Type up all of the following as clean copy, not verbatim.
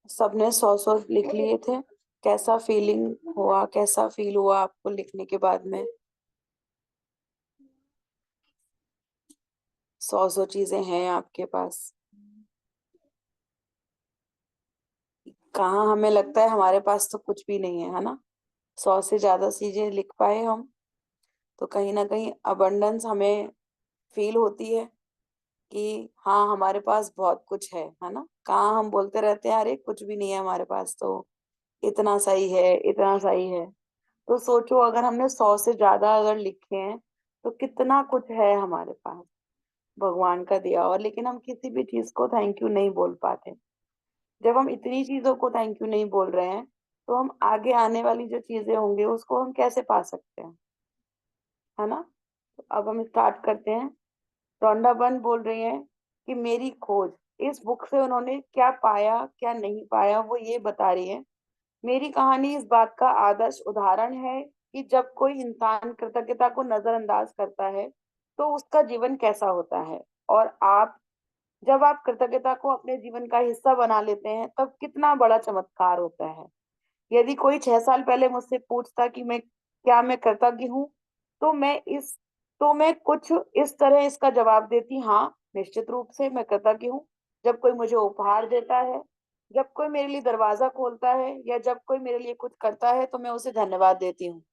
सबने 100 लिख लिए थे। कैसा फीलिंग हुआ, कैसा फील हुआ आपको लिखने के बाद में? 100 चीजें हैं आपके पास। कहाँ हमें लगता है हमारे पास तो कुछ भी नहीं है ना। 100 से ज्यादा चीजें लिख पाए हम, तो कहीं ना कहीं अबंडेंस हमें फील होती है कि हाँ हमारे पास बहुत कुछ है ना। कहाँ हम बोलते रहते हैं अरे कुछ भी नहीं है हमारे पास, तो इतना सही है, इतना सही है। तो सोचो अगर हमने 100 से ज्यादा अगर लिखे हैं तो कितना कुछ है हमारे पास, भगवान का दिया। और लेकिन हम किसी भी चीज को थैंक यू नहीं बोल पाते। जब हम इतनी चीजों को थैंक यू नहीं बोल रहे हैं, तो हम आगे आने वाली जो चीजें होंगी उसको हम कैसे पा सकते हैं, है ना। तो अब हम स्टार्ट करते हैं। रॉन्डा बर्न बोल रही हैं कि मेरी खोज, इस बुक से उन्होंने क्या पाया क्या नहीं पाया वो ये बता रही है। मेरी कहानी इस बात का आदर्श उदाहरण है कि जब कोई इंसान कृतज्ञता को नजरअंदाज करता है तो उसका जीवन कैसा होता है। और आप, जब आप कृतज्ञता को अपने जीवन का हिस्सा बना लेते हैं तब कितना बड़ा चमत्कार होता है। यदि कोई 6 साल पहले मुझसे पूछता कि मैं कृतज्ञ हूँ, तो मैं कुछ इस तरह इसका जवाब देती, हाँ निश्चित रूप से मैं कृतज्ञ हूँ। जब कोई मुझे उपहार देता है, जब कोई मेरे लिए दरवाजा खोलता है, या जब कोई मेरे लिए कुछ करता है तो मैं उसे धन्यवाद देती हूँ।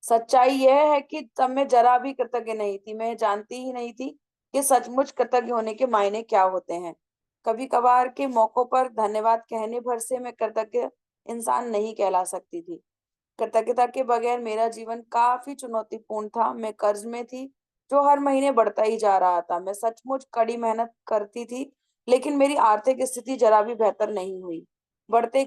सच्चाई यह है कि तब मैं जरा भी कृतज्ञ नहीं थी। मैं जानती ही नहीं थी कि सचमुच कृतज्ञ होने के मायने क्या होते हैं। कभी कभार के मौकों पर धन्यवाद कहने भर से मैं कृतज्ञ इंसान नहीं कहला सकती थी। कृतज्ञता के बगैर मेरा जीवन काफी चुनौतीपूर्ण था। मैं कर्ज में थी जो हर महीने बढ़ता ही जा रहा था। मैं सचमुच कड़ी मेहनत करती थी, लेकिन मेरी आर्थिक स्थिति जरा भी बेहतर नहीं हुई। बढ़ते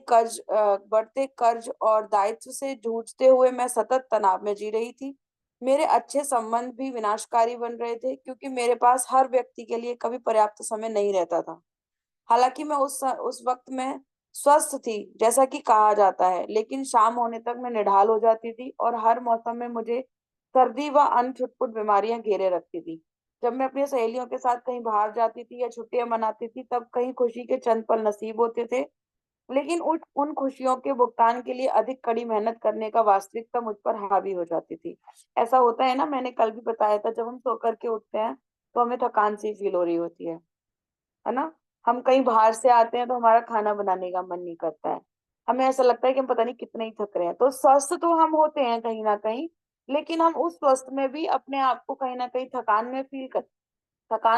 कर्ज और दायित्व से जूझते हुए मैं सतत तनाव में जी रही थी। मेरे अच्छे संबंध भी विनाशकारी बन रहे थे, क्योंकि मेरे पास हर व्यक्ति के लिए कभी पर्याप्त समय नहीं रहता था। हालांकि मैं उस वक्त में स्वस्थ थी जैसा कि कहा जाता है, लेकिन शाम होने तक मैं निढाल हो जाती थी और हर मौसम में मुझे सर्दी व अन्य छुटपुट बीमारियां घेरे रखती थी। जब मैं अपनी सहेलियों के साथ कहीं बाहर जाती थी या छुट्टियां मनाती थी तब कहीं खुशी के चंद पल नसीब होते थे, लेकिन उन खुशियों के भुगतान के लिए अधिक कड़ी मेहनत करने का वास्तविकता मुझ पर हावी हो जाती थी। ऐसा होता है ना, मैंने कल भी बताया था, जब हम सो करके उठते हैं तो हमें थकान सी फील हो रही होती है ना। हम कहीं बाहर से आते हैं तो हमारा खाना बनाने का मन नहीं करता है। हमें ऐसा लगता है कि हम पता नहीं कितने ही थक रहे हैं। तो स्वस्थ तो हम होते हैं कहीं ना कहीं, लेकिन हम उस स्वस्थ में भी अपने आप को कहीं ना कहीं थकान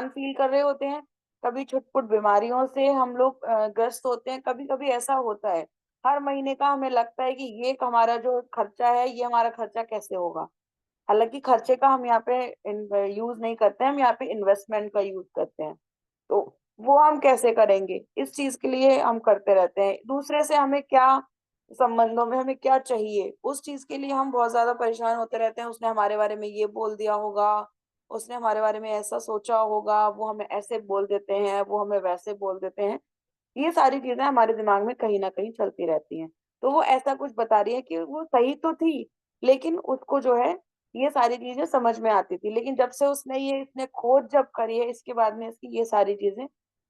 फील कर रहे होते हैं। कभी छुटपुट बीमारियों से हम लोग ग्रस्त होते हैं। कभी कभी ऐसा होता है हर महीने का हमें लगता है कि ये हमारा जो खर्चा है ये हमारा खर्चा कैसे होगा। हालांकि खर्चे का हम यहाँ पे यूज नहीं करते हैं, हम यहाँ पे इन्वेस्टमेंट का यूज करते हैं। तो वो हम कैसे करेंगे, इस चीज के लिए हम करते रहते हैं। दूसरे से हमें क्या, संबंधों में हमें क्या चाहिए उस चीज के लिए हम बहुत ज्यादा परेशान होते रहते हैं। उसने हमारे बारे में ये बोल दिया होगा, उसने हमारे बारे में ऐसा सोचा होगा, वो हमें ऐसे बोल देते हैं, वो हमें वैसे बोल देते हैं। ये सारी चीजें हमारे दिमाग में कहीं ना कहीं चलती रहती हैं। तो वो ऐसा कुछ बता रही है कि वो सही तो थी, लेकिन उसको जो है ये सारी चीजें समझ में आती थी, लेकिन जब से इसने खोज जब करी है इसके बाद में इसकी ये सारी चीजें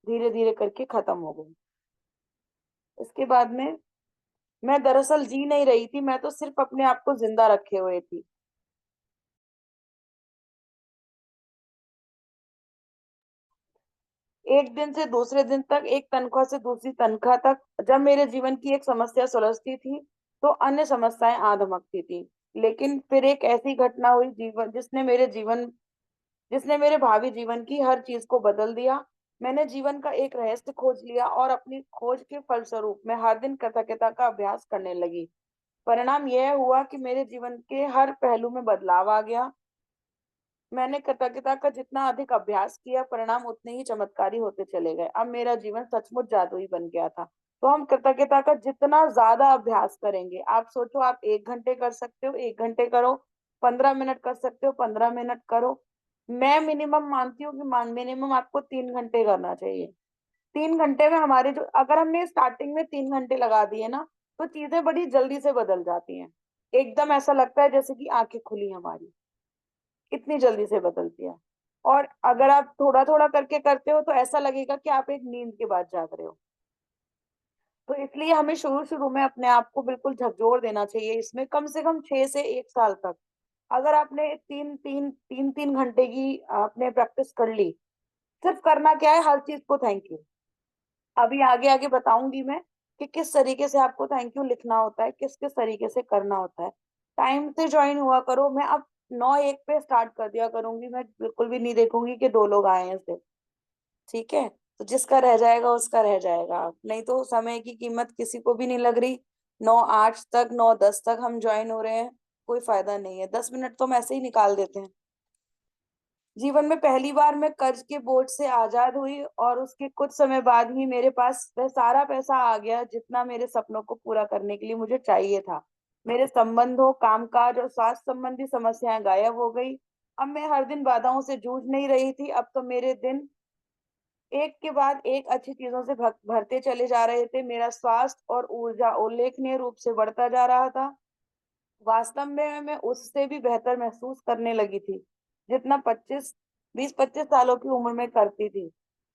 धीरे धीरे करके खत्म हो गई। इसके बाद में मैं दरअसल जी नहीं रही थी, मैं तो सिर्फ अपने आप को जिंदा रखे हुए थी। एक दिन से दूसरे दिन तक, एक तनख्वाह से दूसरी तनख्वाह तक, जब मेरे जीवन की एक समस्या सुलझती थी तो अन्य समस्याएं आ धमकती थी। लेकिन फिर एक ऐसी घटना हुई जीवन जिसने मेरे भावी जीवन की हर चीज को बदल दिया। मैंने जीवन का एक रहस्य खोज लिया और अपनी खोज के फलस्वरूप मैं हर दिन कृतज्ञता का अभ्यास करने लगी। परिणाम यह हुआ कि मेरे जीवन के हर पहलू में बदलाव आ गया। मैंने कृतज्ञता का जितना अधिक अभ्यास किया, परिणाम उतने ही चमत्कारी होते चले गए। अब मेरा जीवन सचमुच जादुई बन गया था। तो हम कृतज्ञता का जितना ज्यादा अभ्यास करेंगे, आप सोचो, आप 1 घंटे कर सकते हो, 1 घंटे करो, 15 मिनट कर सकते हो, 15 मिनट करो। मैं मिनिमम मानती हूँ कि मिनिमम आपको 3 घंटे करना चाहिए। 3 घंटे में हमारे जो, अगर हमने स्टार्टिंग में 3 घंटे लगा दिए ना, तो चीजें बड़ी जल्दी से बदल जाती हैं। एकदम ऐसा लगता है जैसे कि आंखें खुली हमारी, इतनी जल्दी से बदलती है। और अगर आप थोड़ा थोड़ा करके करते हो तो ऐसा लगेगा कि आप एक नींद के बाद जाग रहे हो। तो इसलिए हमें शुरू शुरू में अपने आप को बिल्कुल झकझोर देना चाहिए इसमें, कम से कम 6 से 1 साल तक। अगर आपने तीन तीन घंटे की आपने प्रैक्टिस कर ली, सिर्फ करना क्या है, हर चीज को थैंक यू। अभी आगे आगे बताऊंगी मैं कि किस तरीके से आपको थैंक यू लिखना होता है, किस किस तरीके से करना होता है। टाइम से ज्वाइन हुआ करो। मैं अब 9:01 पे स्टार्ट कर दिया करूंगी, मैं बिल्कुल भी नहीं देखूंगी कि 2 लोग आए हैं सिर्फ। ठीक है, तो जिसका रह जाएगा उसका रह जाएगा, नहीं तो समय की कीमत किसी को भी नहीं लग रही। 9:08 तक, 9:10 तक हम ज्वाइन हो रहे हैं, कोई फायदा नहीं है, 10 मिनट तो हम ऐसे ही निकाल देते हैं। जीवन में पहली बार मैं कर्ज के बोझ से आजाद हुई और उसके कुछ समय बाद ही मेरे पास वह सारा पैसा आ गया जितना मेरे सपनों को पूरा करने के लिए मुझे चाहिए था। मेरे संबंधों, कामकाज और स्वास्थ्य संबंधी समस्याएं गायब हो गई। अब मैं हर दिन बाधाओं से जूझ नहीं रही थी। अब तो मेरे दिन एक के बाद एक अच्छी चीजों से भरते चले जा रहे थे। मेरा स्वास्थ्य और ऊर्जा उल्लेखनीय रूप से बढ़ता जा रहा था। वास्तव में मैं उससे भी बेहतर महसूस करने लगी थी जितना 20-25 सालों की उम्र में करती थी।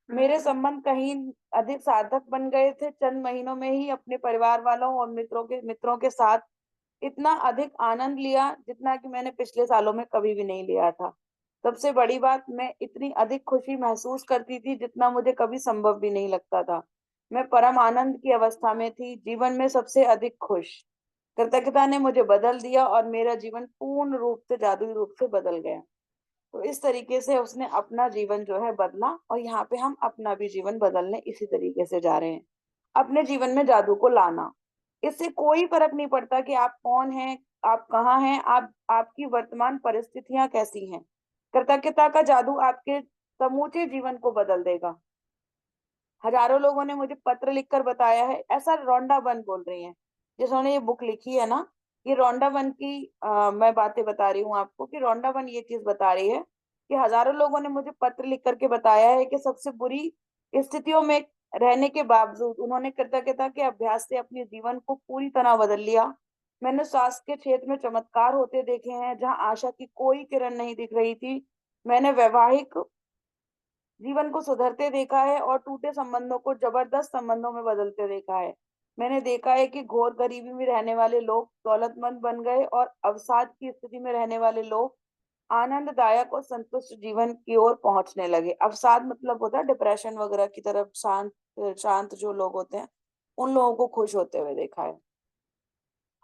मेरे संबंध कहीं अधिक सार्थक बन गए थे। चंद महीनों में ही अपने परिवार वालों और मित्रों के साथ इतना अधिक आनंद लिया जितना कि मैंने पिछले सालों में कभी भी नहीं लिया था। सबसे बड़ी बात, मैं इतनी अधिक खुशी महसूस करती थी जितना मुझे कभी संभव भी नहीं लगता था। मैं परम आनंद की अवस्था में थी, जीवन में सबसे अधिक खुश। कृतज्ञता ने मुझे बदल दिया और मेरा जीवन पूर्ण रूप से जादुई रूप से बदल गया। तो इस तरीके से उसने अपना जीवन जो है बदला, और यहाँ पे हम अपना भी जीवन बदलने इसी तरीके से जा रहे हैं। अपने जीवन में जादू को लाना, इससे कोई फर्क नहीं पड़ता कि आप कौन हैं, आप कहाँ हैं, आपकी वर्तमान परिस्थितियां कैसी हैं। कृतज्ञता का जादू आपके समूचे जीवन को बदल देगा। हजारों लोगों ने मुझे पत्र लिखकर बताया है, ऐसा रोंडा बन बोल रही हैं जिन्होंने ये बुक लिखी है ना। ये रोंडा बन की मैं बातें बता रही हूँ आपको, कि रोंडा बन ये चीज बता रही है कि हजारों लोगों ने मुझे पत्र लिख करके बताया है कि सबसे बुरी स्थितियों में रहने के बावजूद उन्होंने कृतज्ञता के अभ्यास से अपने जीवन को पूरी तरह बदल लिया। मैंने स्वास्थ्य के क्षेत्र में चमत्कार होते देखे हैं जहां आशा की कोई किरण नहीं दिख रही थी। मैंने वैवाहिक जीवन को सुधरते देखा है और टूटे संबंधों को जबरदस्त संबंधों में बदलते देखा है। मैंने देखा है कि घोर गरीबी में रहने वाले लोग दौलतमंद बन गए और अवसाद की स्थिति में रहने वाले लोग आनंददायक और संतुष्ट जीवन की ओर पहुंचने लगे। अवसाद मतलब होता है डिप्रेशन वगैरह की तरफ, शांत शांत जो लोग होते हैं उन लोगों को खुश होते हुए देखा है।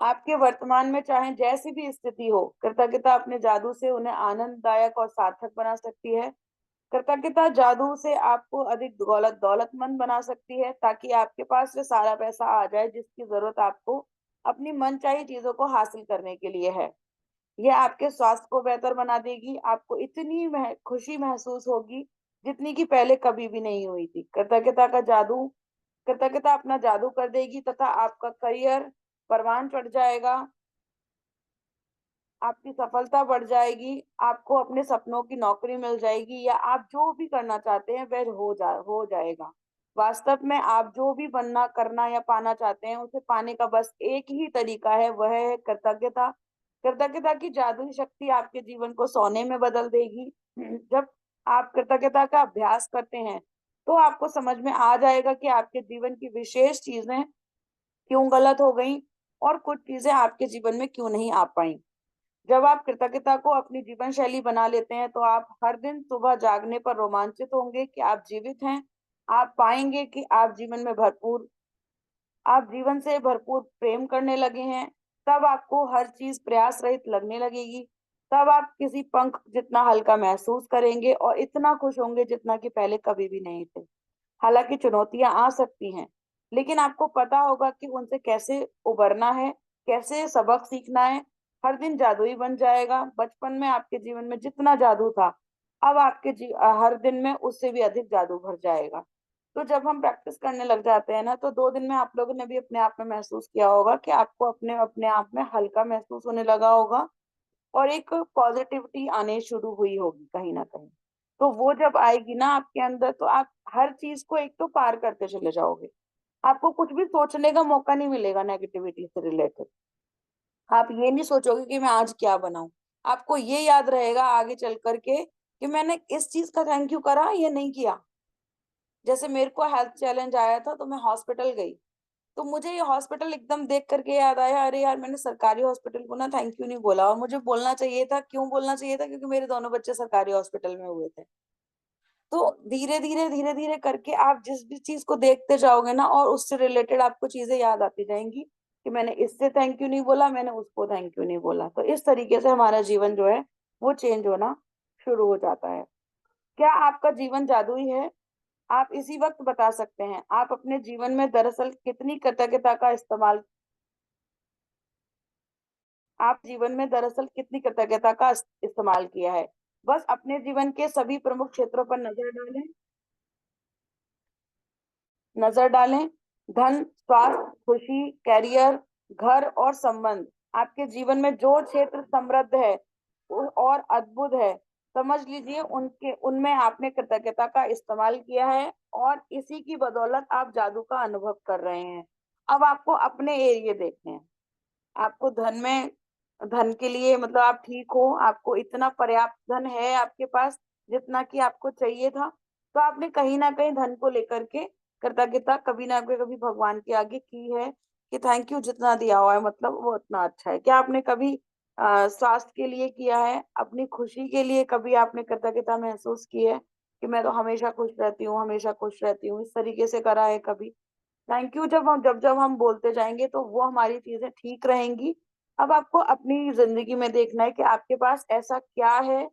आपके वर्तमान में चाहे जैसी भी स्थिति हो, कृतज्ञता अपने जादू से उन्हें आनंददायक और सार्थक बना सकती है। कृतज्ञता जादू से आपको अधिक दौलतमंद बना सकती है, ताकि आपके पास से सारा पैसा आ जाए जिसकी जरूरत आपको अपनी मनचाही चीजों को हासिल करने के लिए है। यह आपके स्वास्थ्य को बेहतर बना देगी। आपको इतनी खुशी महसूस होगी जितनी कि पहले कभी भी नहीं हुई थी। कृतज्ञता अपना जादू कर देगी तथा आपका करियर परवान चढ़ जाएगा, आपकी सफलता बढ़ जाएगी, आपको अपने सपनों की नौकरी मिल जाएगी, या आप जो भी करना चाहते हैं वह हो जाएगा। वास्तव में आप जो भी बनना, करना या पाना चाहते हैं उसे पाने का बस एक ही तरीका है, वह है कृतज्ञता। कृतज्ञता की जादुई शक्ति आपके जीवन को सोने में बदल देगी। जब आप कृतज्ञता का अभ्यास करते हैं तो आपको समझ में आ जाएगा कि आपके जीवन की विशेष चीजें क्यों गलत हो गई और कुछ चीजें आपके जीवन में क्यों नहीं आ पाई। जब आप कृतज्ञता को अपनी जीवन शैली बना लेते हैं तो आप हर दिन सुबह जागने पर रोमांचित होंगे कि आप जीवित हैं। आप पाएंगे कि आप जीवन से भरपूर प्रेम करने लगे हैं। तब आपको हर चीज प्रयास रहित लगने लगेगी। तब आप किसी पंख जितना हल्का महसूस करेंगे और इतना खुश होंगे जितना कि पहले कभी भी नहीं थे। हालांकि चुनौतियां आ सकती हैं, लेकिन आपको पता होगा कि उनसे कैसे उबरना है, कैसे सबक सीखना है। हर दिन जादुई बन जाएगा। बचपन में आपके जीवन में जितना जादू था, अब हर दिन में उससे भी अधिक जादू भर जाएगा। तो जब हम प्रैक्टिस करने लग जाते हैं ना, तो 2 दिन में आप लोगों ने भी अपने आप में महसूस किया होगा कि आपको अपने अपने आप में हल्का महसूस होने लगा होगा और एक पॉजिटिविटी आने शुरू हुई होगी कहीं ना कहीं। तो वो जब आएगी ना आपके अंदर, तो आप हर चीज को एक तो पार करते चले जाओगे। आपको कुछ भी सोचने का मौका नहीं मिलेगा नेगेटिविटी से रिलेटेड। आप ये नहीं सोचोगे कि मैं आज क्या बनाऊं। आपको ये याद रहेगा आगे चल करके कि मैंने इस चीज का थैंक यू करा या नहीं किया। जैसे मेरे को हेल्थ चैलेंज आया था तो मैं हॉस्पिटल गई, तो मुझे ये हॉस्पिटल एकदम देख करके याद आया, अरे यार मैंने सरकारी हॉस्पिटल को ना थैंक यू नहीं बोला, और मुझे बोलना चाहिए था। क्यों बोलना चाहिए था? क्योंकि मेरे दोनों बच्चे सरकारी हॉस्पिटल में हुए थे। तो धीरे धीरे करके आप जिस भी चीज को देखते जाओगे ना, और उससे रिलेटेड आपको चीजें याद आती जाएंगी कि मैंने इससे थैंक यू नहीं बोला, मैंने उसको थैंक यू नहीं बोला। तो इस तरीके से हमारा जीवन जो है वो चेंज होना शुरू हो जाता है। क्या आपका जीवन जादुई है? आप इसी वक्त बता सकते हैं आप अपने जीवन में दरअसल कितनी कृतज्ञता का इस्तेमाल आप जीवन में दरअसल कितनी कृतज्ञता का इस्तेमाल किया है। बस अपने जीवन के सभी प्रमुख क्षेत्रों पर नजर डालें। धन, स्वास्थ्य, खुशी, कैरियर, घर और संबंध। आपके जीवन में जो क्षेत्र समृद्ध है और अद्भुत है, समझ लीजिए उनके उनमें आपने कृतज्ञता का इस्तेमाल किया है, और इसी की बदौलत आप जादू का अनुभव कर रहे हैं। अब आपको अपने एरिया देखने हैं। आपको धन के लिए मतलब आप ठीक हो, आपको इतना पर्याप्त धन है आपके पास जितना कि आपको चाहिए था, तो आपने कहीं ना कहीं धन को लेकर के कृतज्ञता कभी ना कभी भगवान के आगे की है कि थैंक यू, जितना दिया हुआ है मतलब वो उतना अच्छा है। क्या आपने कभी स्वास्थ्य के लिए किया है, अपनी खुशी के लिए कभी आपने कृतज्ञता महसूस की है कि मैं तो हमेशा खुश रहती हूँ, हमेशा खुश रहती हूँ, इस तरीके से करा है कभी? थैंक यू जब हम बोलते जाएंगे तो वो हमारी चीजें ठीक रहेंगी। अब आपको अपनी जिंदगी में देखना है कि आपके पास ऐसा क्या है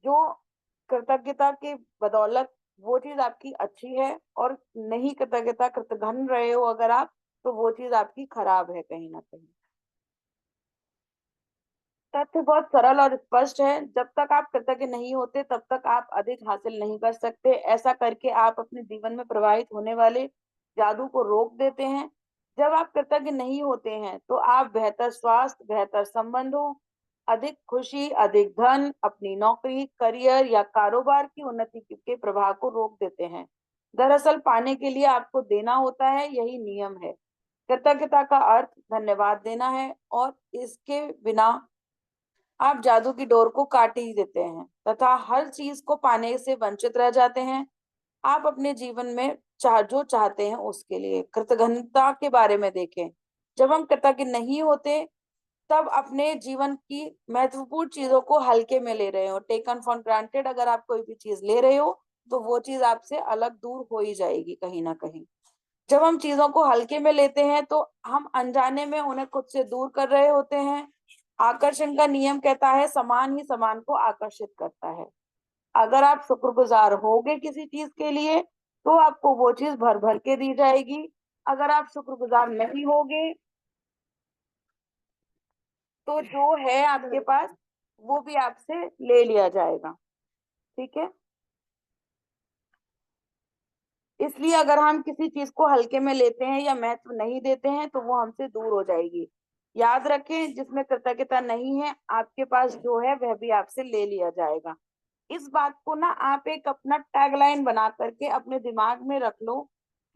जो कृतज्ञता के बदौलत वो चीज आपकी अच्छी है, और नहीं कृतज्ञता कृतघ्न रहे हो अगर आप, तो वो चीज आपकी खराब है कहीं ना कहीं। तथ्य बहुत सरल और स्पष्ट है, जब तक आप कृतज्ञ नहीं होते तब तक आप अधिक हासिल नहीं कर सकते। ऐसा करके आप अपने जीवन में प्रवाहित होने वाले जादू को रोक देते हैं। जब आप कृतज्ञ नहीं होते हैं तो आप बेहतर स्वास्थ्य, बेहतर संबंधों, अधिक खुशी, अधिक धन, अपनी नौकरी, करियर या कारोबार की उन्नति के प्रवाह को रोक देते हैं। दरअसल पाने के लिए आपको देना होता है, यही नियम है। कृतज्ञता का अर्थ धन्यवाद देना है, और इसके बिना आप जादू की डोर को काट ही देते हैं तथा हर चीज को पाने से वंचित रह जाते हैं। आप अपने जीवन में जो चाहते हैं उसके लिए कृतज्ञता के बारे में देखें। जब हम कृतज्ञ नहीं होते तब अपने जीवन की महत्वपूर्ण चीजों को हल्के में ले रहे हो, टेकन फॉर ग्रांटेड अगर आप कोई भी चीज ले रहे हो तो वो चीज आपसे अलग दूर हो ही जाएगी कहीं ना कहीं। जब हम चीजों को हल्के में लेते हैं तो हम अनजाने में उन्हें खुद से दूर कर रहे होते हैं। आकर्षण का नियम कहता है समान ही समान को आकर्षित करता है। अगर आप शुक्रगुजार होगे किसी चीज के लिए तो आपको वो चीज भर भर के दी जाएगी। अगर आप शुक्रगुजार नहीं होगे तो जो है आपके पास वो भी आपसे ले लिया जाएगा। ठीक है? इसलिए अगर हम किसी चीज को हल्के में लेते हैं या महत्व नहीं देते हैं तो वो हमसे दूर हो जाएगी। याद रखें, जिसमें कृतज्ञता नहीं है आपके पास जो है वह भी आपसे ले लिया जाएगा। इस बात को ना आप एक अपना टैगलाइन बना करके अपने दिमाग में रख लो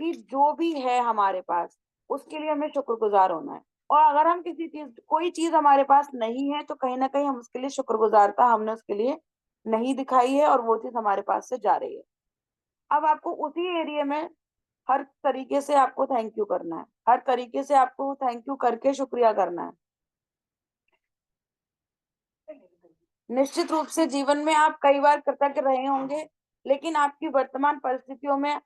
कि जो भी है हमारे पास उसके लिए हमें शुक्रगुजार होना है। और अगर हम कोई चीज हमारे पास नहीं है तो कहीं ना कहीं हम उसके लिए शुक्रगुजारता हमने उसके लिए नहीं दिखाई है, और वो चीज हमारे पास से जा रही है। अब आपको उसी एरिया में हर तरीके से आपको थैंक यू करना है, हर तरीके से आपको थैंक यू करके शुक्रिया करना है। निश्चित रूप से जीवन में आप कई बार कृतज्ञ रहे होंगे, लेकिन आपकी वर्तमान परिस्थितियों में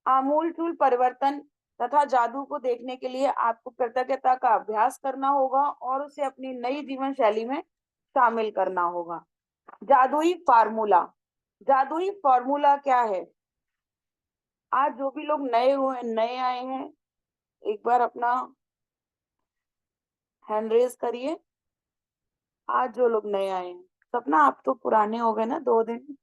आमूलचूल परिवर्तन तथा जादू को देखने के लिए आपको कृतज्ञता का अभ्यास करना होगा और उसे अपनी नई जीवन शैली में शामिल करना होगा। जादुई फार्मूला। जादुई फार्मूला क्या है? आज जो भी लोग नए आए हैं, एक बार अपना हैंड रेज करिए। आज जो लोग नए आए हैं, सपना आप तो पुराने हो गए ना 2 दिन।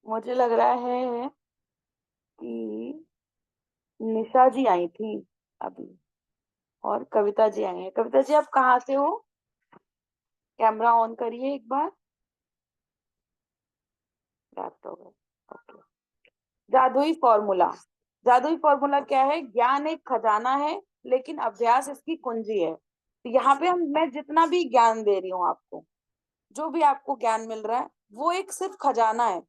मुझे लग रहा है कि निशा जी आई थी अभी, और कविता जी आई हैं। कविता जी, आप कहाँ से हो? कैमरा ऑन करिए एक बार। प्राप्त हो गए। ओके। जादुई फॉर्मूला। जादुई फॉर्मूला क्या है? ज्ञान एक खजाना है, लेकिन अभ्यास इसकी कुंजी है। तो यहाँ पे मैं जितना भी ज्ञान दे रही हूँ आपको, जो भी आपको ज्ञान मिल रहा है, वो एक सिर्फ खजाना है।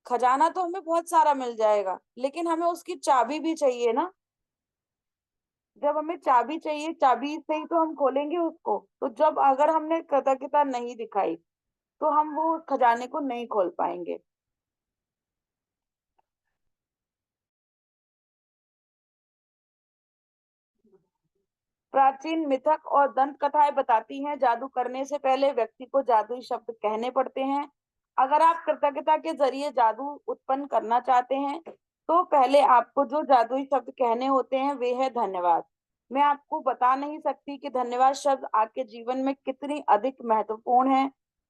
खजाना तो हमें बहुत सारा मिल जाएगा, लेकिन हमें उसकी चाबी भी चाहिए ना। जब हमें चाबी चाहिए, चाबी से ही तो हम खोलेंगे उसको। तो जब अगर हमने कृतज्ञता नहीं दिखाई, तो हम वो खजाने को नहीं खोल पाएंगे। प्राचीन मिथक और दंत कथाएं बताती हैं, जादू करने से पहले व्यक्ति को जादुई शब्द कहने पड़ते हैं। अगर आप कृतज्ञता के जरिए जादू उत्पन्न करना चाहते हैं, तो पहले आपको जो जादुई शब्द कहने होते हैं वे है धन्यवाद। मैं आपको बता नहीं सकती कि धन्यवाद शब्द आपके जीवन में कितनी अधिक महत्वपूर्ण है।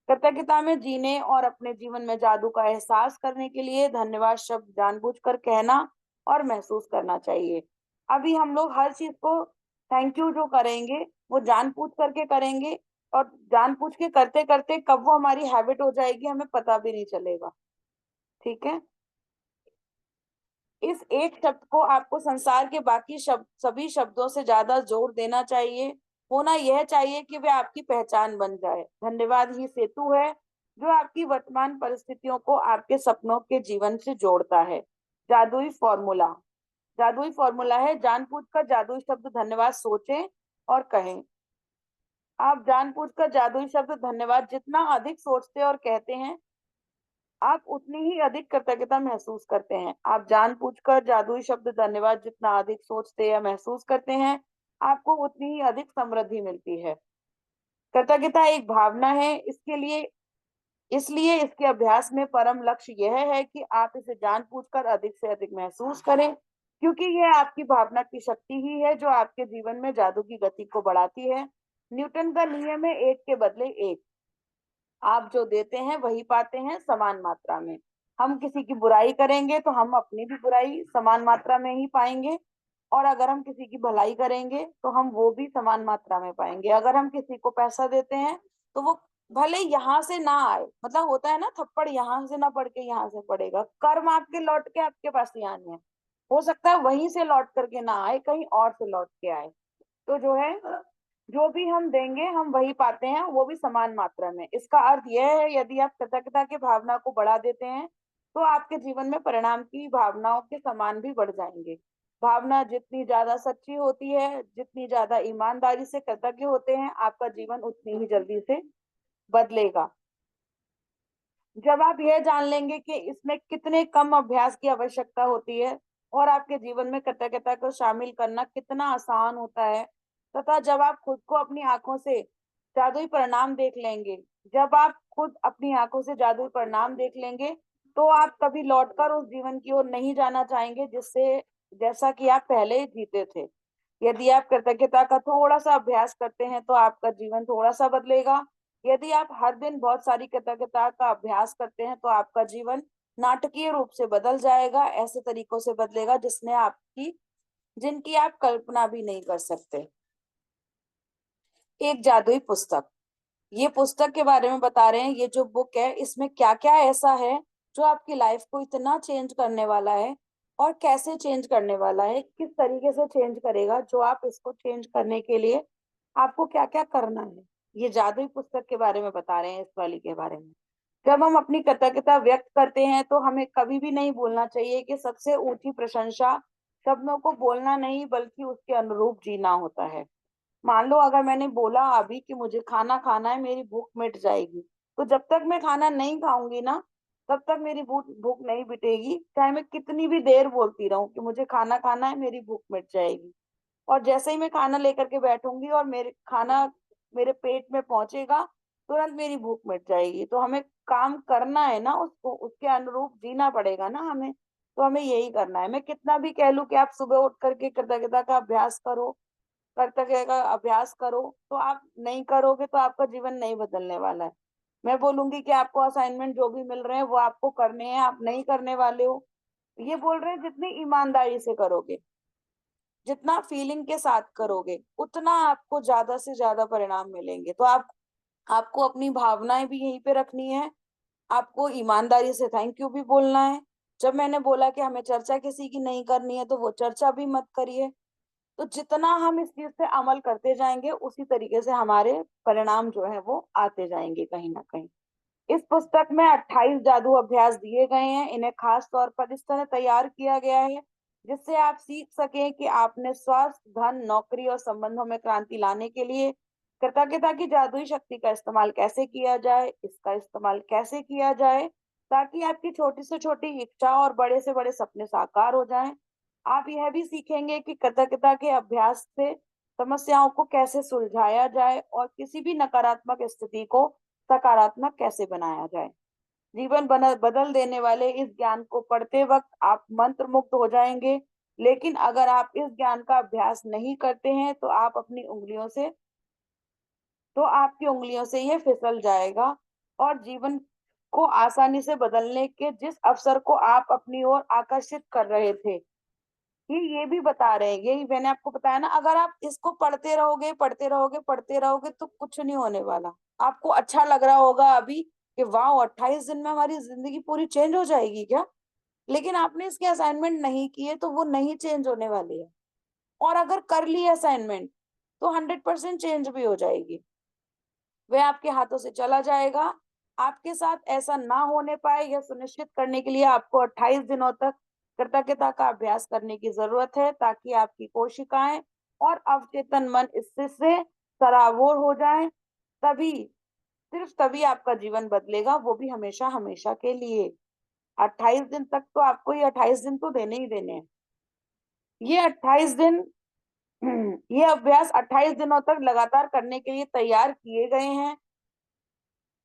कृतज्ञता में जीने और अपने जीवन में जादू का एहसास करने के लिए धन्यवाद शब्द जानबूझकर कहना और महसूस करना चाहिए। अभी हम लोग हर चीज को थैंक यू जो करेंगे, वो जानबूझ करके करेंगे, और जानबूझ के करते करते कब वो हमारी हैबिट हो जाएगी हमें पता भी नहीं चलेगा। ठीक है। इस एक शब्द को आपको संसार के बाकी शब्द सभी शब्दों से ज्यादा जोर देना चाहिए। होना यह चाहिए कि वे आपकी पहचान बन जाए। धन्यवाद ही सेतु है जो आपकी वर्तमान परिस्थितियों को आपके सपनों के जीवन से जोड़ता है। जादुई फॉर्मूला। जादुई फॉर्मूला है, जानबूझकर जादुई शब्द धन्यवाद सोचें और कहें। आप जानबूझकर जादुई शब्द धन्यवाद जितना अधिक सोचते और कहते हैं, आप उतनी ही अधिक कृतज्ञता महसूस करते हैं। आप जानबूझकर जादुई शब्द धन्यवाद जितना अधिक सोचते या महसूस करते हैं, आपको उतनी ही अधिक समृद्धि मिलती है। कृतज्ञता एक भावना है, इसके लिए इसलिए इसके अभ्यास में परम लक्ष्य यह है कि आप इसे जानबूझकर अधिक से अधिक महसूस करें, क्योंकि यह आपकी भावना की शक्ति ही है जो आपके जीवन में जादू की गति को बढ़ाती है। न्यूटन का नियम है, एक के बदले एक। आप जो देते हैं वही पाते हैं, समान मात्रा में। हम किसी की बुराई करेंगे तो हम अपनी भी बुराई समान मात्रा में ही पाएंगे, और अगर हम किसी की भलाई करेंगे तो हम वो भी समान मात्रा में पाएंगे। अगर हम किसी को पैसा देते हैं, तो वो भले यहाँ से ना आए, मतलब होता है ना, थप्पड़ यहाँ से ना पड़ के यहाँ से पड़ेगा, कर्म आपके लौट के आपके पास ही आने हैं। हो सकता है वहीं से लौट करके ना आए, कहीं और से लौट के आए। तो जो है, जो भी हम देंगे हम वही पाते हैं, वो भी समान मात्रा में। इसका अर्थ यह है, यदि आप कृतज्ञता की भावना को बढ़ा देते हैं, तो आपके जीवन में परिणाम की भावनाओं के समान भी बढ़ जाएंगे। भावना जितनी ज्यादा सच्ची होती है, जितनी ज्यादा ईमानदारी से कृतज्ञ होते हैं, आपका जीवन उतनी ही जल्दी से बदलेगा। जब आप यह जान लेंगे कि इसमें कितने कम अभ्यास की आवश्यकता होती है और आपके जीवन में कृतज्ञता को शामिल करना कितना आसान होता है, तथा जब आप खुद को अपनी आंखों से जादुई परिणाम देख लेंगे, जब आप खुद अपनी आंखों से जादुई परिणाम देख लेंगे, तो आप कभी लौटकर उस जीवन की ओर नहीं जाना चाहेंगे जिससे जैसा कि आप पहले जीते थे। यदि आप कृतज्ञता का थोड़ा सा अभ्यास करते हैं, तो आपका जीवन थोड़ा सा बदलेगा। यदि आप हर दिन बहुत सारी कृतज्ञता का अभ्यास करते हैं, तो आपका जीवन नाटकीय रूप से बदल जाएगा, ऐसे तरीकों से बदलेगा जिसने आपकी जिनकी आप कल्पना भी नहीं कर सकते। एक जादुई पुस्तक। ये पुस्तक के बारे में बता रहे हैं, ये जो बुक है इसमें क्या क्या ऐसा है जो आपकी लाइफ को इतना चेंज करने वाला है, और कैसे चेंज करने वाला है, किस तरीके से चेंज करेगा, जो आप इसको चेंज करने के लिए आपको क्या क्या करना है। ये जादुई पुस्तक के बारे में बता रहे हैं, इस वाली के बारे में। जब हम अपनी कृतज्ञता व्यक्त करते हैं, तो हमें कभी भी नहीं भूलना चाहिए कि सबसे ऊंची प्रशंसा शब्दों को बोलना नहीं बल्कि उसके अनुरूप जीना होता है। मान लो अगर मैंने बोला अभी कि मुझे खाना खाना है, मेरी भूख मिट जाएगी, तो जब तक मैं खाना नहीं खाऊंगी ना, तब तक मेरी भूख भूख नहीं मिटेगी, चाहे मैं कितनी भी देर बोलती रहूं कि मुझे खाना खाना है, मेरी भूख मिट जाएगी। और जैसे ही मैं खाना लेकर के बैठूंगी और मेरे खाना मेरे पेट में पहुंचेगा, तुरंत मेरी भूख मिट जाएगी। तो हमें काम करना है ना, उसको उसके अनुरूप जीना पड़ेगा ना हमें। तो हमें यही करना है। मैं कितना भी कह लूं कि आप सुबह उठ करके कृतज्ञता का अभ्यास करो, कर्तव्य का अभ्यास करो, तो आप नहीं करोगे तो आपका जीवन नहीं बदलने वाला है। मैं बोलूंगी कि आपको असाइनमेंट जो भी मिल रहे हैं वो आपको करने हैं, आप नहीं करने वाले हो। ये बोल रहे हैं जितनी ईमानदारी से करोगे, जितना फीलिंग के साथ करोगे, उतना आपको ज्यादा से ज्यादा परिणाम मिलेंगे। तो आपको अपनी भावनाएं भी यहीं पे रखनी है। आपको ईमानदारी से थैंक यू भी बोलना है। जब मैंने बोला कि हमें चर्चा किसी की नहीं करनी है, तो वो चर्चा भी मत करिए। तो जितना हम इस चीज पे अमल करते जाएंगे उसी तरीके से हमारे परिणाम जो है वो आते जाएंगे कहीं ना कहीं। इस पुस्तक में 28 जादू अभ्यास दिए गए हैं। इन्हें खास तौर पर इस तरह तैयार किया गया है जिससे आप सीख सकें कि आपने स्वास्थ्य, धन, नौकरी और संबंधों में क्रांति लाने के लिए कृतज्ञता की जादुई शक्ति का इस्तेमाल कैसे किया जाए, इसका इस्तेमाल कैसे किया जाए ताकि आपकी छोटी से छोटी इच्छा और बड़े से बड़े सपने साकार हो जाएं। आप यह भी सीखेंगे कि कृतज्ञता के अभ्यास से समस्याओं को कैसे सुलझाया जाए और किसी भी नकारात्मक स्थिति को सकारात्मक कैसे बनाया जाए। जीवन बदल देने वाले इस ज्ञान को पढ़ते वक्त आप मंत्र मुक्त हो जाएंगे, लेकिन अगर आप इस ज्ञान का अभ्यास नहीं करते हैं तो आपकी उंगलियों से ये फिसल जाएगा और जीवन को आसानी से बदलने के जिस अवसर को आप अपनी ओर आकर्षित कर रहे थे, ये भी बता रहे हैं। यही मैंने आपको बताया ना, अगर आप इसको पढ़ते रहोगे पढ़ते रहोगे पढ़ते रहोगे तो कुछ नहीं होने वाला। आपको अच्छा लग रहा होगा अभी कि वाह 28 दिन में हमारी जिंदगी पूरी चेंज हो जाएगी क्या, लेकिन आपने इसके असाइनमेंट नहीं किए तो वो नहीं चेंज होने वाली है। और अगर कर ली असाइनमेंट तो 100% चेंज भी हो जाएगी, वह आपके हाथों से चला जाएगा। आपके साथ ऐसा ना होने पाए यह सुनिश्चित करने के लिए आपको 28 दिनों तक कृतज्ञता का अभ्यास करने की जरूरत है ताकि आपकी कोशिकाएं और अवचेतन मन इससे से सराबोर हो जाएं। तभी, सिर्फ तभी आपका जीवन बदलेगा, वो भी हमेशा हमेशा के लिए। 28 दिन तक तो आपको ये 28 दिन तो देने ही देने हैं। ये 28 दिन ये अभ्यास 28 दिनों तक लगातार करने के लिए तैयार किए गए हैं।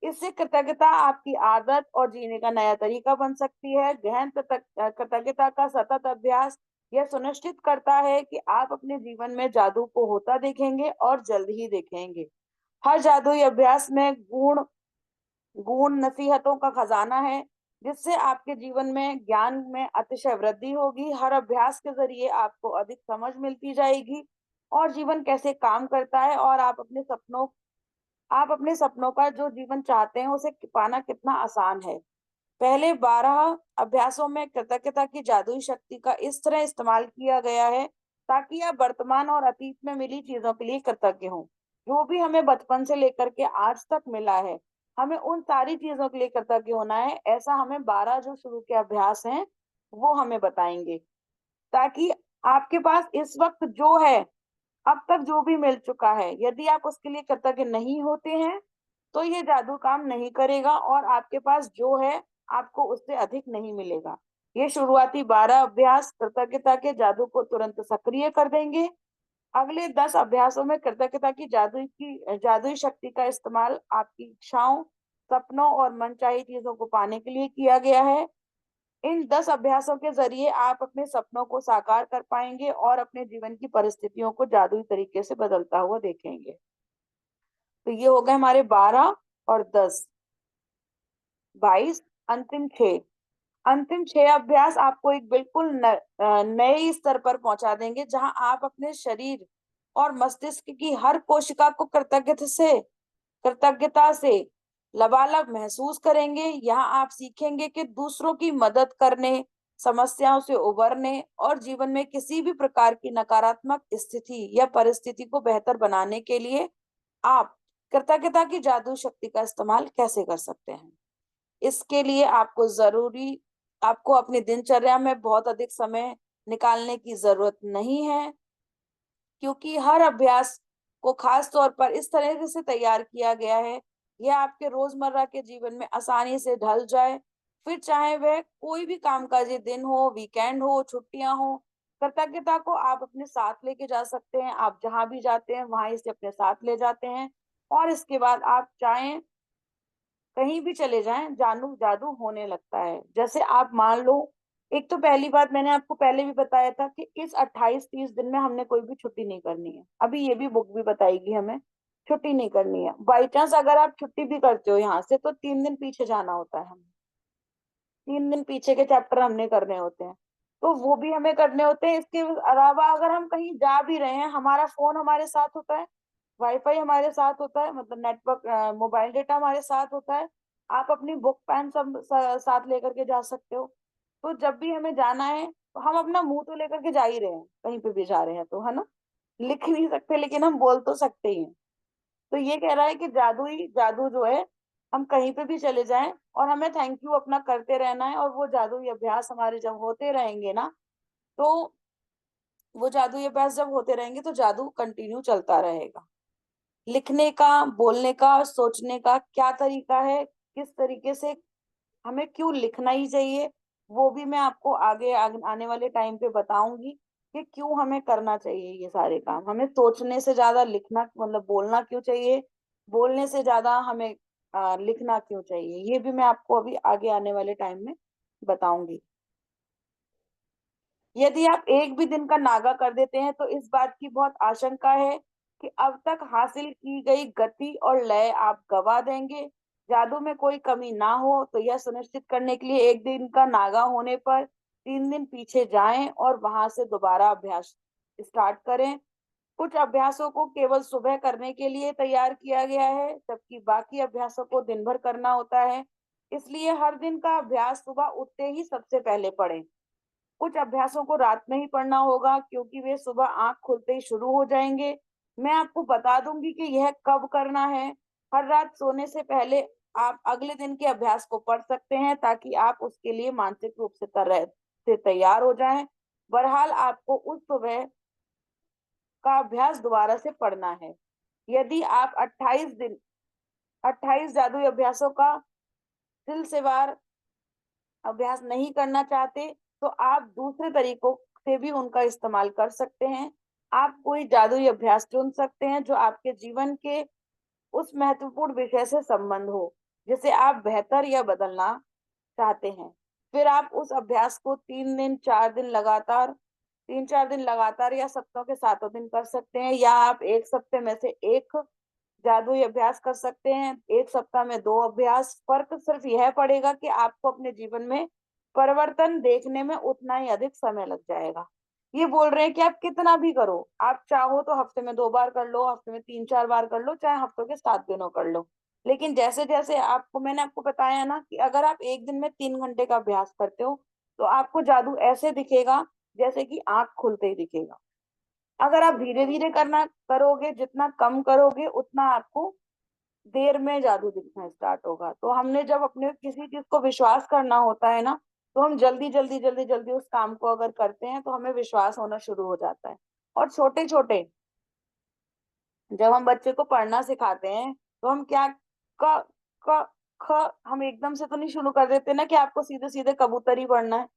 इससे कृतज्ञता आपकी आदत और जीने का नया तरीका बन सकती है। कृतज्ञता का सतत अभ्यास यह सुनिश्चित करता है कि आप अपने जीवन में जादू को होता देखेंगे और जल्द ही देखेंगे। हर जादुई अभ्यास में गुण गुण नसीहतों का खजाना है जिससे आपके जीवन में ज्ञान में अतिशय वृद्धि होगी। हर अभ्यास के जरिए आपको अधिक समझ मिलती जाएगी और जीवन कैसे काम करता है और आप अपने सपनों का जो जीवन चाहते हैं उसे पाना कितना आसान है। पहले 12 अभ्यासों में कृतज्ञता की जादुई शक्ति का इस तरह इस्तेमाल किया गया है ताकि आप वर्तमान और अतीत में मिली चीजों के लिए कृतज्ञ हों। जो भी हमें बचपन से लेकर के आज तक मिला है, हमें उन सारी चीजों के लिए कृतज्ञ होना है। ऐसा हमें 12 जो शुरू के अभ्यास हैं वो हमें बताएंगे ताकि आपके पास इस वक्त जो है, अब तक जो भी मिल चुका है, यदि आप उसके लिए कृतज्ञ नहीं होते हैं तो ये जादू काम नहीं करेगा और आपके पास जो है आपको उससे अधिक नहीं मिलेगा। ये शुरुआती 12 अभ्यास कृतज्ञता के जादू को तुरंत सक्रिय कर देंगे। अगले 10 अभ्यासों में कृतज्ञता की जादुई शक्ति का इस्तेमाल आपकी इच्छाओं, सपनों और मनचाही चीजों को पाने के लिए किया गया है। इन 10 अभ्यासों के जरिए आप अपने सपनों को साकार कर पाएंगे और अपने जीवन की परिस्थितियों को जादुई तरीके से बदलता हुआ देखेंगे। तो ये हो गए हमारे 12 और 10, 22। अंतिम छह अभ्यास आपको एक बिल्कुल नए स्तर पर पहुंचा देंगे जहां आप अपने शरीर और मस्तिष्क की हर कोशिका को कृतज्ञता से लबालब महसूस करेंगे। यहाँ आप सीखेंगे कि दूसरों की मदद करने, समस्याओं से उबरने और जीवन में किसी भी प्रकार की नकारात्मक स्थिति या परिस्थिति को बेहतर बनाने के लिए आप कृतज्ञता की जादू शक्ति का इस्तेमाल कैसे कर सकते हैं। इसके लिए आपको अपनी दिनचर्या में बहुत अधिक समय निकालने की जरूरत नहीं है क्योंकि हर अभ्यास को खास तौर पर इस तरह से तैयार किया गया है यह आपके रोजमर्रा के जीवन में आसानी से ढल जाए। फिर चाहे वह कोई भी कामकाजी दिन हो, वीकेंड हो, छुट्टियां हो, कृतज्ञता को आप अपने साथ लेके जा सकते हैं। आप जहां भी जाते हैं वहां इसे अपने साथ ले जाते हैं और इसके बाद आप चाहें कहीं भी चले जाएं, जानू जादू होने लगता है। जैसे आप मान लो, एक तो पहली बात मैंने आपको पहले भी बताया था कि इस 28-30 दिन में हमने कोई भी छुट्टी नहीं करनी है। अभी ये भी बुक भी बताएगी हमें छुट्टी नहीं करनी है। बाई चांस अगर आप छुट्टी भी करते हो यहाँ से तो 3 दिन पीछे जाना होता है हमें, 3 दिन पीछे के चैप्टर हमने करने होते हैं, तो वो भी हमें करने होते हैं। इसके अलावा अगर हम कहीं जा भी रहे हैं, हमारा फोन हमारे साथ होता है, वाईफाई हमारे साथ होता है, मतलब नेटवर्क, मोबाइल डेटा हमारे साथ होता है। आप अपनी बुक पेन सब साथ लेकर के जा सकते हो। तो जब भी हमें जाना है तो हम अपना मुंह तो लेकर के जा ही रहे हैं, कहीं पे भी जा रहे हैं तो, है ना। लिख नहीं सकते लेकिन हम बोल तो सकते ही हैं। तो ये कह रहा है कि जादू ही जादू जो है, हम कहीं पे भी चले जाएं और हमें थैंक यू अपना करते रहना है, और वो जादुई अभ्यास हमारे जब होते रहेंगे ना, तो वो जादुई अभ्यास जब होते रहेंगे तो जादू कंटिन्यू चलता रहेगा। लिखने का, बोलने का, सोचने का क्या तरीका है, किस तरीके से हमें क्यों लिखना ही चाहिए, वो भी मैं आपको आने वाले टाइम पे बताऊंगी कि क्यों हमें करना चाहिए ये सारे काम। हमें सोचने से ज्यादा लिखना, मतलब बोलना क्यों चाहिए, बोलने से ज्यादा हमें लिखना क्यों चाहिए, ये भी मैं आपको अभी आगे आने वाले टाइम में बताऊंगी। यदि आप एक भी दिन का नागा कर देते हैं तो इस बात की बहुत आशंका है कि अब तक हासिल की गई गति और लय आप गवा देंगे। जादू में कोई कमी ना हो तो यह सुनिश्चित करने के लिए एक दिन का नागा होने पर 3 दिन पीछे जाएं और वहां से दोबारा अभ्यास स्टार्ट करें। कुछ अभ्यासों को केवल सुबह करने के लिए तैयार किया गया है, जबकि बाकी अभ्यासों को दिन भर करना होता है। इसलिए हर दिन का अभ्यास सुबह उठते ही सबसे पहले पढ़ें। कुछ अभ्यासों को रात में ही पढ़ना होगा क्योंकि वे सुबह आंख खुलते ही शुरू हो जाएंगे। मैं आपको बता दूंगी कि यह कब करना है। हर रात सोने से पहले आप अगले दिन के अभ्यास को पढ़ सकते हैं ताकि आप उसके लिए मानसिक रूप से तैयार हो जाएं। बहरहाल आपको उस सुबह का अभ्यास दोबारा से पढ़ना है। यदि आप 28 जादुई अभ्यासों का सिलसिलेवार अभ्यास नहीं करना चाहते तो आप दूसरे तरीकों से भी उनका इस्तेमाल कर सकते हैं। आप कोई जादुई अभ्यास चुन सकते हैं जो आपके जीवन के उस महत्वपूर्ण विषय से संबंध हो जिसे आप बेहतर या बदलना चाहते हैं। फिर आप उस अभ्यास को 3 4 दिन लगातार या सप्ताह के 7 दिन कर सकते हैं, या आप एक सप्ते में से एक जादुई अभ्यास कर सकते हैं, एक सप्ताह में 2 अभ्यास। फर्क सिर्फ यह पड़ेगा कि आपको अपने जीवन में परिवर्तन देखने में उतना ही अधिक समय लग जाएगा। ये बोल रहे हैं कि आप कितना भी करो, आप चाहो तो हफ्ते में 2 बार कर लो, हफ्ते में 3 4 बार कर लो, चाहे हफ्तों के 7 दिनों कर लो। लेकिन जैसे जैसे मैंने आपको बताया ना कि अगर आप एक दिन में 3 घंटे का अभ्यास करते हो तो आपको जादू ऐसे दिखेगा जैसे कि आंख खुलते ही दिखेगा। अगर आप धीरे धीरे करना करोगे, जितना कम करोगे उतना आपको देर में जादू दिखना स्टार्ट होगा। तो हमने जब अपने किसी चीज को विश्वास करना होता है ना, तो हम जल्दी जल्दी जल्दी जल्दी उस काम को अगर करते हैं तो हमें विश्वास होना शुरू हो जाता है। और छोटे छोटे, जब हम बच्चे को पढ़ना सिखाते हैं तो हम क्या, क क ख हम एकदम से तो नहीं शुरू कर देते ना कि आपको सीधे सीधे कबूतर ही पढ़ना है,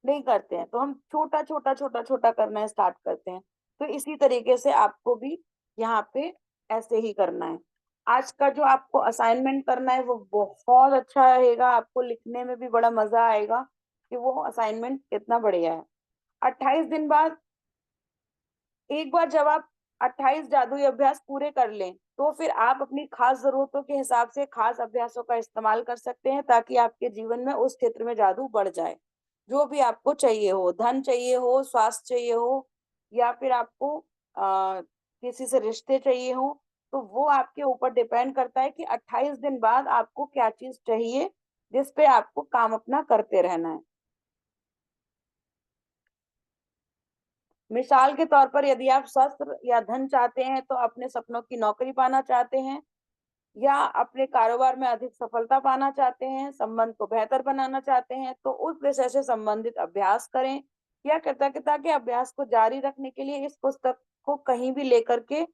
नहीं करते हैं। तो हम छोटा छोटा छोटा छोटा करना स्टार्ट करते हैं। तो इसी तरीके से आपको भी यहाँ पे ऐसे ही करना है। आज का जो आपको असाइनमेंट करना है वो बहुत अच्छा रहेगा, आपको लिखने में भी बड़ा मजा आएगा कि वो असाइनमेंट कितना बढ़िया है। 28 दिन बाद, एक बार जब आप 28 जादुई अभ्यास पूरे कर लें तो फिर आप अपनी खास जरूरतों के हिसाब से खास अभ्यासों का इस्तेमाल कर सकते हैं ताकि आपके जीवन में उस क्षेत्र में जादू बढ़ जाए। जो भी आपको चाहिए हो, धन चाहिए हो, स्वास्थ्य चाहिए हो, या फिर आपको किसी से रिश्ते चाहिए हो, तो वो आपके ऊपर डिपेंड करता है कि 28 दिन बाद आपको क्या चीज चाहिए जिस पे आपको काम अपना करते रहना है। मिसाल के तौर पर यदि आप शस्त्र या धन चाहते हैं, तो अपने सपनों की नौकरी पाना चाहते हैं, या अपने कारोबार में अधिक सफलता पाना चाहते हैं, संबंध को बेहतर बनाना चाहते हैं, तो उस विषय से संबंधित अभ्यास करें। या कृतज्ञता के अभ्यास को जारी रखने के लिए इस पुस्तक को कहीं भी लेकर के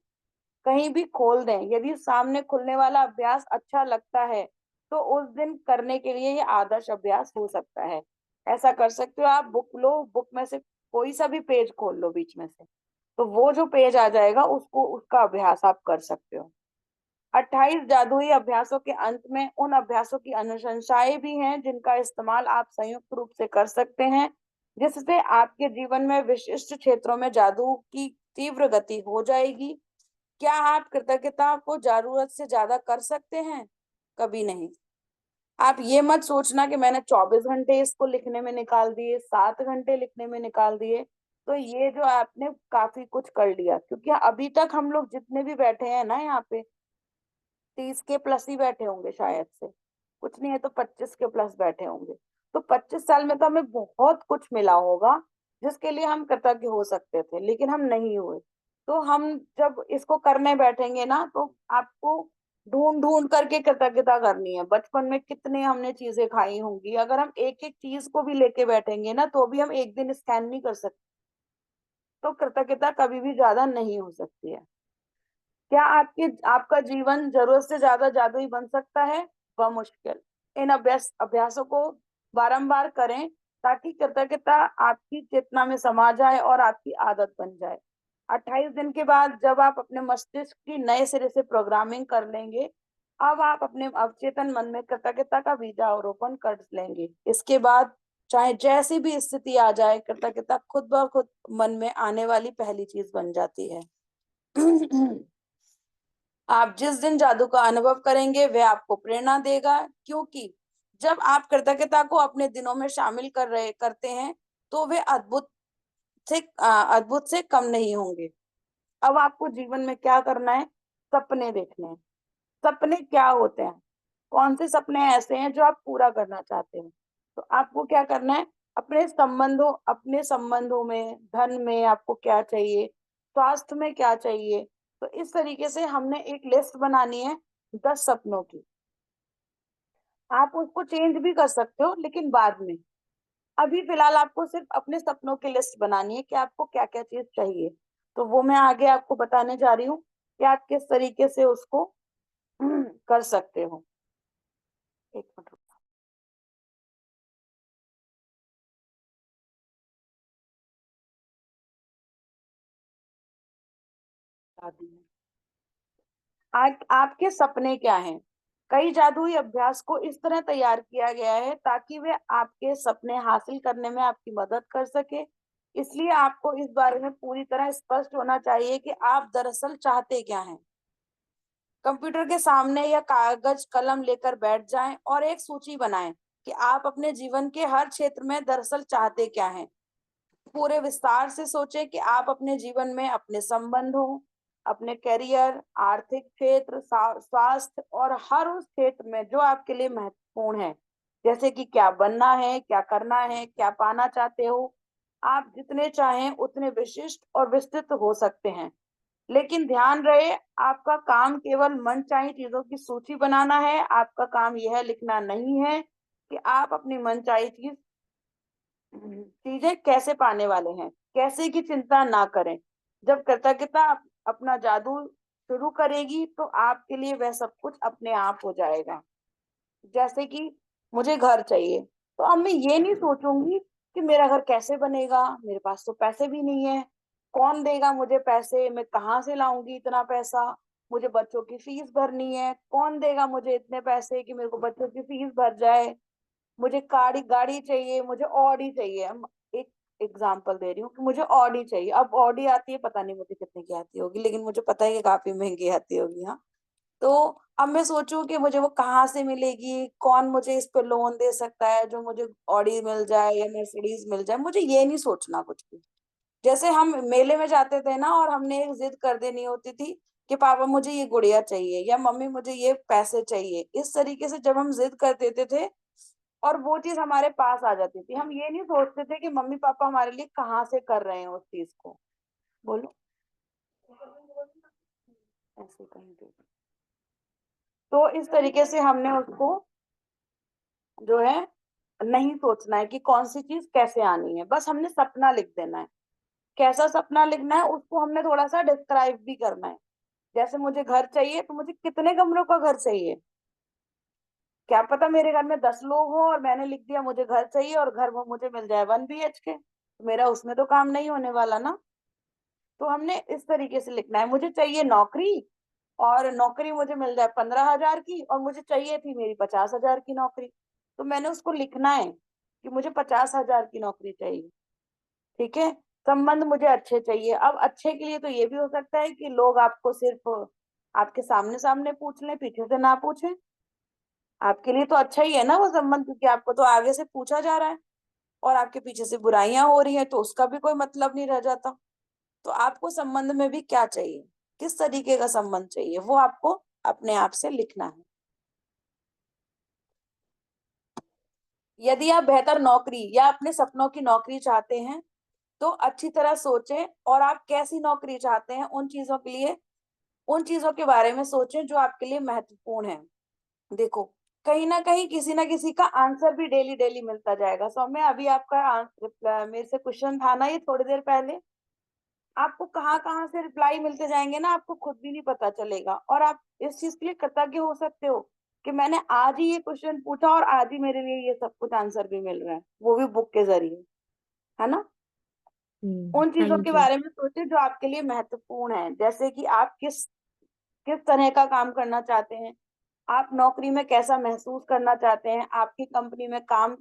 कहीं भी खोल दें। यदि सामने खुलने वाला अभ्यास अच्छा लगता है तो उस दिन करने के लिए ये आदर्श अभ्यास हो सकता है। ऐसा कर सकते हो, आप बुक लो, बुक में से कोई सा भी पेज खोल लो बीच में से, तो वो जो पेज आ जाएगा उसको, उसका अभ्यास आप कर सकते हो। 28 जादुई अभ्यासों के अंत में उन अभ्यासों की अनुशंसाएं भी हैं जिनका इस्तेमाल आप संयुक्त रूप से कर सकते हैं, जिससे आपके जीवन में विशिष्ट क्षेत्रों में जादू की तीव्र गति हो जाएगी। क्या आप कृतज्ञता को जरूरत से ज्यादा कर सकते हैं? कभी नहीं। आप ये मत सोचना कि मैंने 24 घंटे इसको लिखने में निकाल दिए, 7 घंटे लिखने में निकाल दिए, तो ये जो आपने काफी कुछ कर लिया। क्योंकि अभी तक हम लोग जितने भी बैठे हैं ना यहाँ पे, 30 के प्लस ही बैठे होंगे शायद से, कुछ नहीं है तो 25 के प्लस बैठे होंगे। तो 25 साल में तो हमें बहुत कुछ मिला होगा जिसके लिए हम कृतज्ञ हो सकते थे, लेकिन हम नहीं हुए। तो हम जब इसको करने बैठेंगे ना, तो आपको ढूंढ ढूंढ करके कृतज्ञता करनी है। बचपन में कितने हमने चीजें खाई होंगी, अगर हम एक एक चीज को भी लेके बैठेंगे ना, तो भी हम एक दिन स्कैन नहीं कर सकते। तो कृतज्ञता कभी भी ज्यादा नहीं हो सकती है। क्या आपका जीवन जरूरत से ज्यादा जादुई बन सकता है? वह मुश्किल। इन अभ्यासों को बारंबार करें, ताकि कृतज्ञता आपकी चेतना में समा जाए और आपकी आदत बन जाए। 28 दिन के बाद जब आप अपने मस्तिष्क की नए सिरे से प्रोग्रामिंग कर लेंगे, अब आप अपने अवचेतन मन में कृतज्ञता का बीजारोपण कर लेंगे। इसके बाद चाहे जैसी भी स्थिति आ जाए, कृतज्ञता खुद ब खुद मन में आने वाली पहली चीज बन जाती है। आप जिस दिन जादू का अनुभव करेंगे, वह आपको प्रेरणा देगा, क्योंकि जब आप कृतज्ञता को अपने दिनों में शामिल करते हैं, तो वे अद्भुत से कम नहीं होंगे। अब आपको जीवन में क्या करना है? सपने देखने हैं। सपने क्या होते हैं? कौन से सपने ऐसे हैं जो आप पूरा करना चाहते हैं? तो आपको क्या करना है? अपने संबंधों में, धन में आपको क्या चाहिए, स्वास्थ्य में क्या चाहिए। तो इस तरीके से हमने एक लिस्ट बनानी है 10 सपनों की। आप उसको चेंज भी कर सकते हो, लेकिन बाद में। अभी फिलहाल आपको सिर्फ अपने सपनों की लिस्ट बनानी है कि आपको क्या क्या चीज चाहिए। तो वो मैं आगे आपको बताने जा रही हूँ कि आप किस तरीके से उसको कर सकते हो। एक मिनट बता दी है। आज आपके सपने क्या हैं? कई जादुई अभ्यास को इस तरह तैयार किया गया है ताकि वे आपके सपने हासिल करने में आपकी मदद कर सके। इसलिए आपको इस बारे में पूरी तरह स्पष्ट होना चाहिए कि आप दरअसल चाहते क्या हैं। कंप्यूटर के सामने या कागज कलम लेकर बैठ जाएं और एक सूची बनाएं कि आप अपने जीवन के हर क्षेत्र में दरअसल चाहते क्या हैं। पूरे विस्तार से सोचें कि आप अपने जीवन में अपने संबंधों, अपने करियर, आर्थिक क्षेत्र, स्वास्थ्य और हर उस क्षेत्र में जो आपके लिए महत्वपूर्ण है, जैसे कि क्या बनना है, क्या करना है, क्या पाना चाहते हो। आप जितने चाहें उतने विशिष्ट और विस्तृत हो सकते हैं। लेकिन ध्यान रहे, आपका काम केवल मनचाही चीजों की सूची बनाना है। आपका काम यह लिखना नहीं है कि आप अपनी मनचाही चीजें कैसे पाने वाले हैं। कैसे की चिंता ना करें। जब कृतज्ञता अपना जादू शुरू करेगी, तो आपके लिए वह सब कुछ अपने आप हो जाएगा। जैसे कि मुझे घर चाहिए, तो अब मैं ये नहीं सोचूंगी कि मेरा घर कैसे बनेगा, मेरे पास तो पैसे भी नहीं है, कौन देगा मुझे पैसे, मैं कहाँ से लाऊंगी इतना पैसा, मुझे बच्चों की फीस भरनी है, कौन देगा मुझे इतने पैसे कि मेरे को बच्चों की फीस भर जाए, मुझे गाड़ी गाड़ी चाहिए, मुझे ऑडी चाहिए। एक एग्जांपल दे रही हूँ कि मुझे ऑडी चाहिए। अब ऑडी आती है, पता नहीं मुझे कितने की आती होगी, लेकिन मुझे पता है कि काफी महंगी आती होगी। हाँ, तो अब मैं सोचूं कि मुझे वो कहाँ से मिलेगी, कौन मुझे इस पे लोन दे सकता है जो मुझे ऑडी मिल जाए या मर्सिडीज मिल जाए। मुझे ये नहीं सोचना कुछ भी। जैसे हम मेले में जाते थे ना, और हमने एक जिद कर देनी होती थी कि पापा मुझे ये गुड़िया चाहिए या मम्मी मुझे ये पैसे चाहिए। इस तरीके से जब हम जिद कर देते थे और वो चीज हमारे पास आ जाती थी, हम ये नहीं सोचते थे कि मम्मी पापा हमारे लिए कहाँ से कर रहे हैं उस चीज को। बोलो। ऐसे कहीं पे। तो इस तरीके से हमने उसको जो है नहीं सोचना है कि कौन सी चीज कैसे आनी है, बस हमने सपना लिख देना है। कैसा सपना लिखना है उसको हमने थोड़ा सा डिस्क्राइब भी करना है। जैसे मुझे घर चाहिए, तो मुझे कितने कमरों का घर चाहिए। क्या पता मेरे घर में 10 लोग हो और मैंने लिख दिया मुझे घर चाहिए और घर वो मुझे मिल जाए 1 BHK, तो मेरा उसमें तो काम नहीं होने वाला ना। तो हमने इस तरीके से लिखना है, मुझे चाहिए नौकरी, और नौकरी मुझे मिल जाए 15,000 की, और मुझे चाहिए थी मेरी 50,000 की नौकरी। तो मैंने उसको लिखना है कि मुझे 50,000 की नौकरी चाहिए। ठीक है। संबंध मुझे अच्छे चाहिए। अब अच्छे के लिए तो ये भी हो सकता है कि लोग आपको सिर्फ आपके सामने सामने पूछ लें, पीछे से ना पूछें। आपके लिए तो अच्छा ही है ना वो संबंध, क्योंकि आपको तो आगे से पूछा जा रहा है। और आपके पीछे से बुराइयां हो रही हैं, तो उसका भी कोई मतलब नहीं रह जाता। तो आपको संबंध में भी क्या चाहिए, किस तरीके का संबंध चाहिए, वो आपको अपने आप से लिखना है। यदि आप बेहतर नौकरी या अपने सपनों की नौकरी चाहते हैं, तो अच्छी तरह सोचें और आप कैसी नौकरी चाहते हैं उन चीजों के लिए, उन चीजों के बारे में सोचें जो आपके लिए महत्वपूर्ण है। देखो, कहीं ना कहीं किसी ना किसी का आंसर भी डेली डेली मिलता जाएगा। सौम्य, अभी आपका मेरे से क्वेश्चन था ना ये थोड़ी देर पहले, आपको कहाँ कहाँ से रिप्लाई मिलते जाएंगे ना, आपको खुद भी नहीं पता चलेगा। और आप इस चीज के लिए कृतज्ञ हो सकते हो कि मैंने आज ही ये क्वेश्चन पूछा और आज ही मेरे लिए ये सब कुछ आंसर भी मिल रहा है, वो भी बुक के जरिए, है ना। उन हाँ चीजों के जी। बारे में सोचें जो आपके लिए महत्वपूर्ण है, जैसे कि आप किस किस तरह का काम करना चाहते हैं, आप नौकरी में कैसा महसूस करना चाहते हैं, आपकी कंपनी में काम,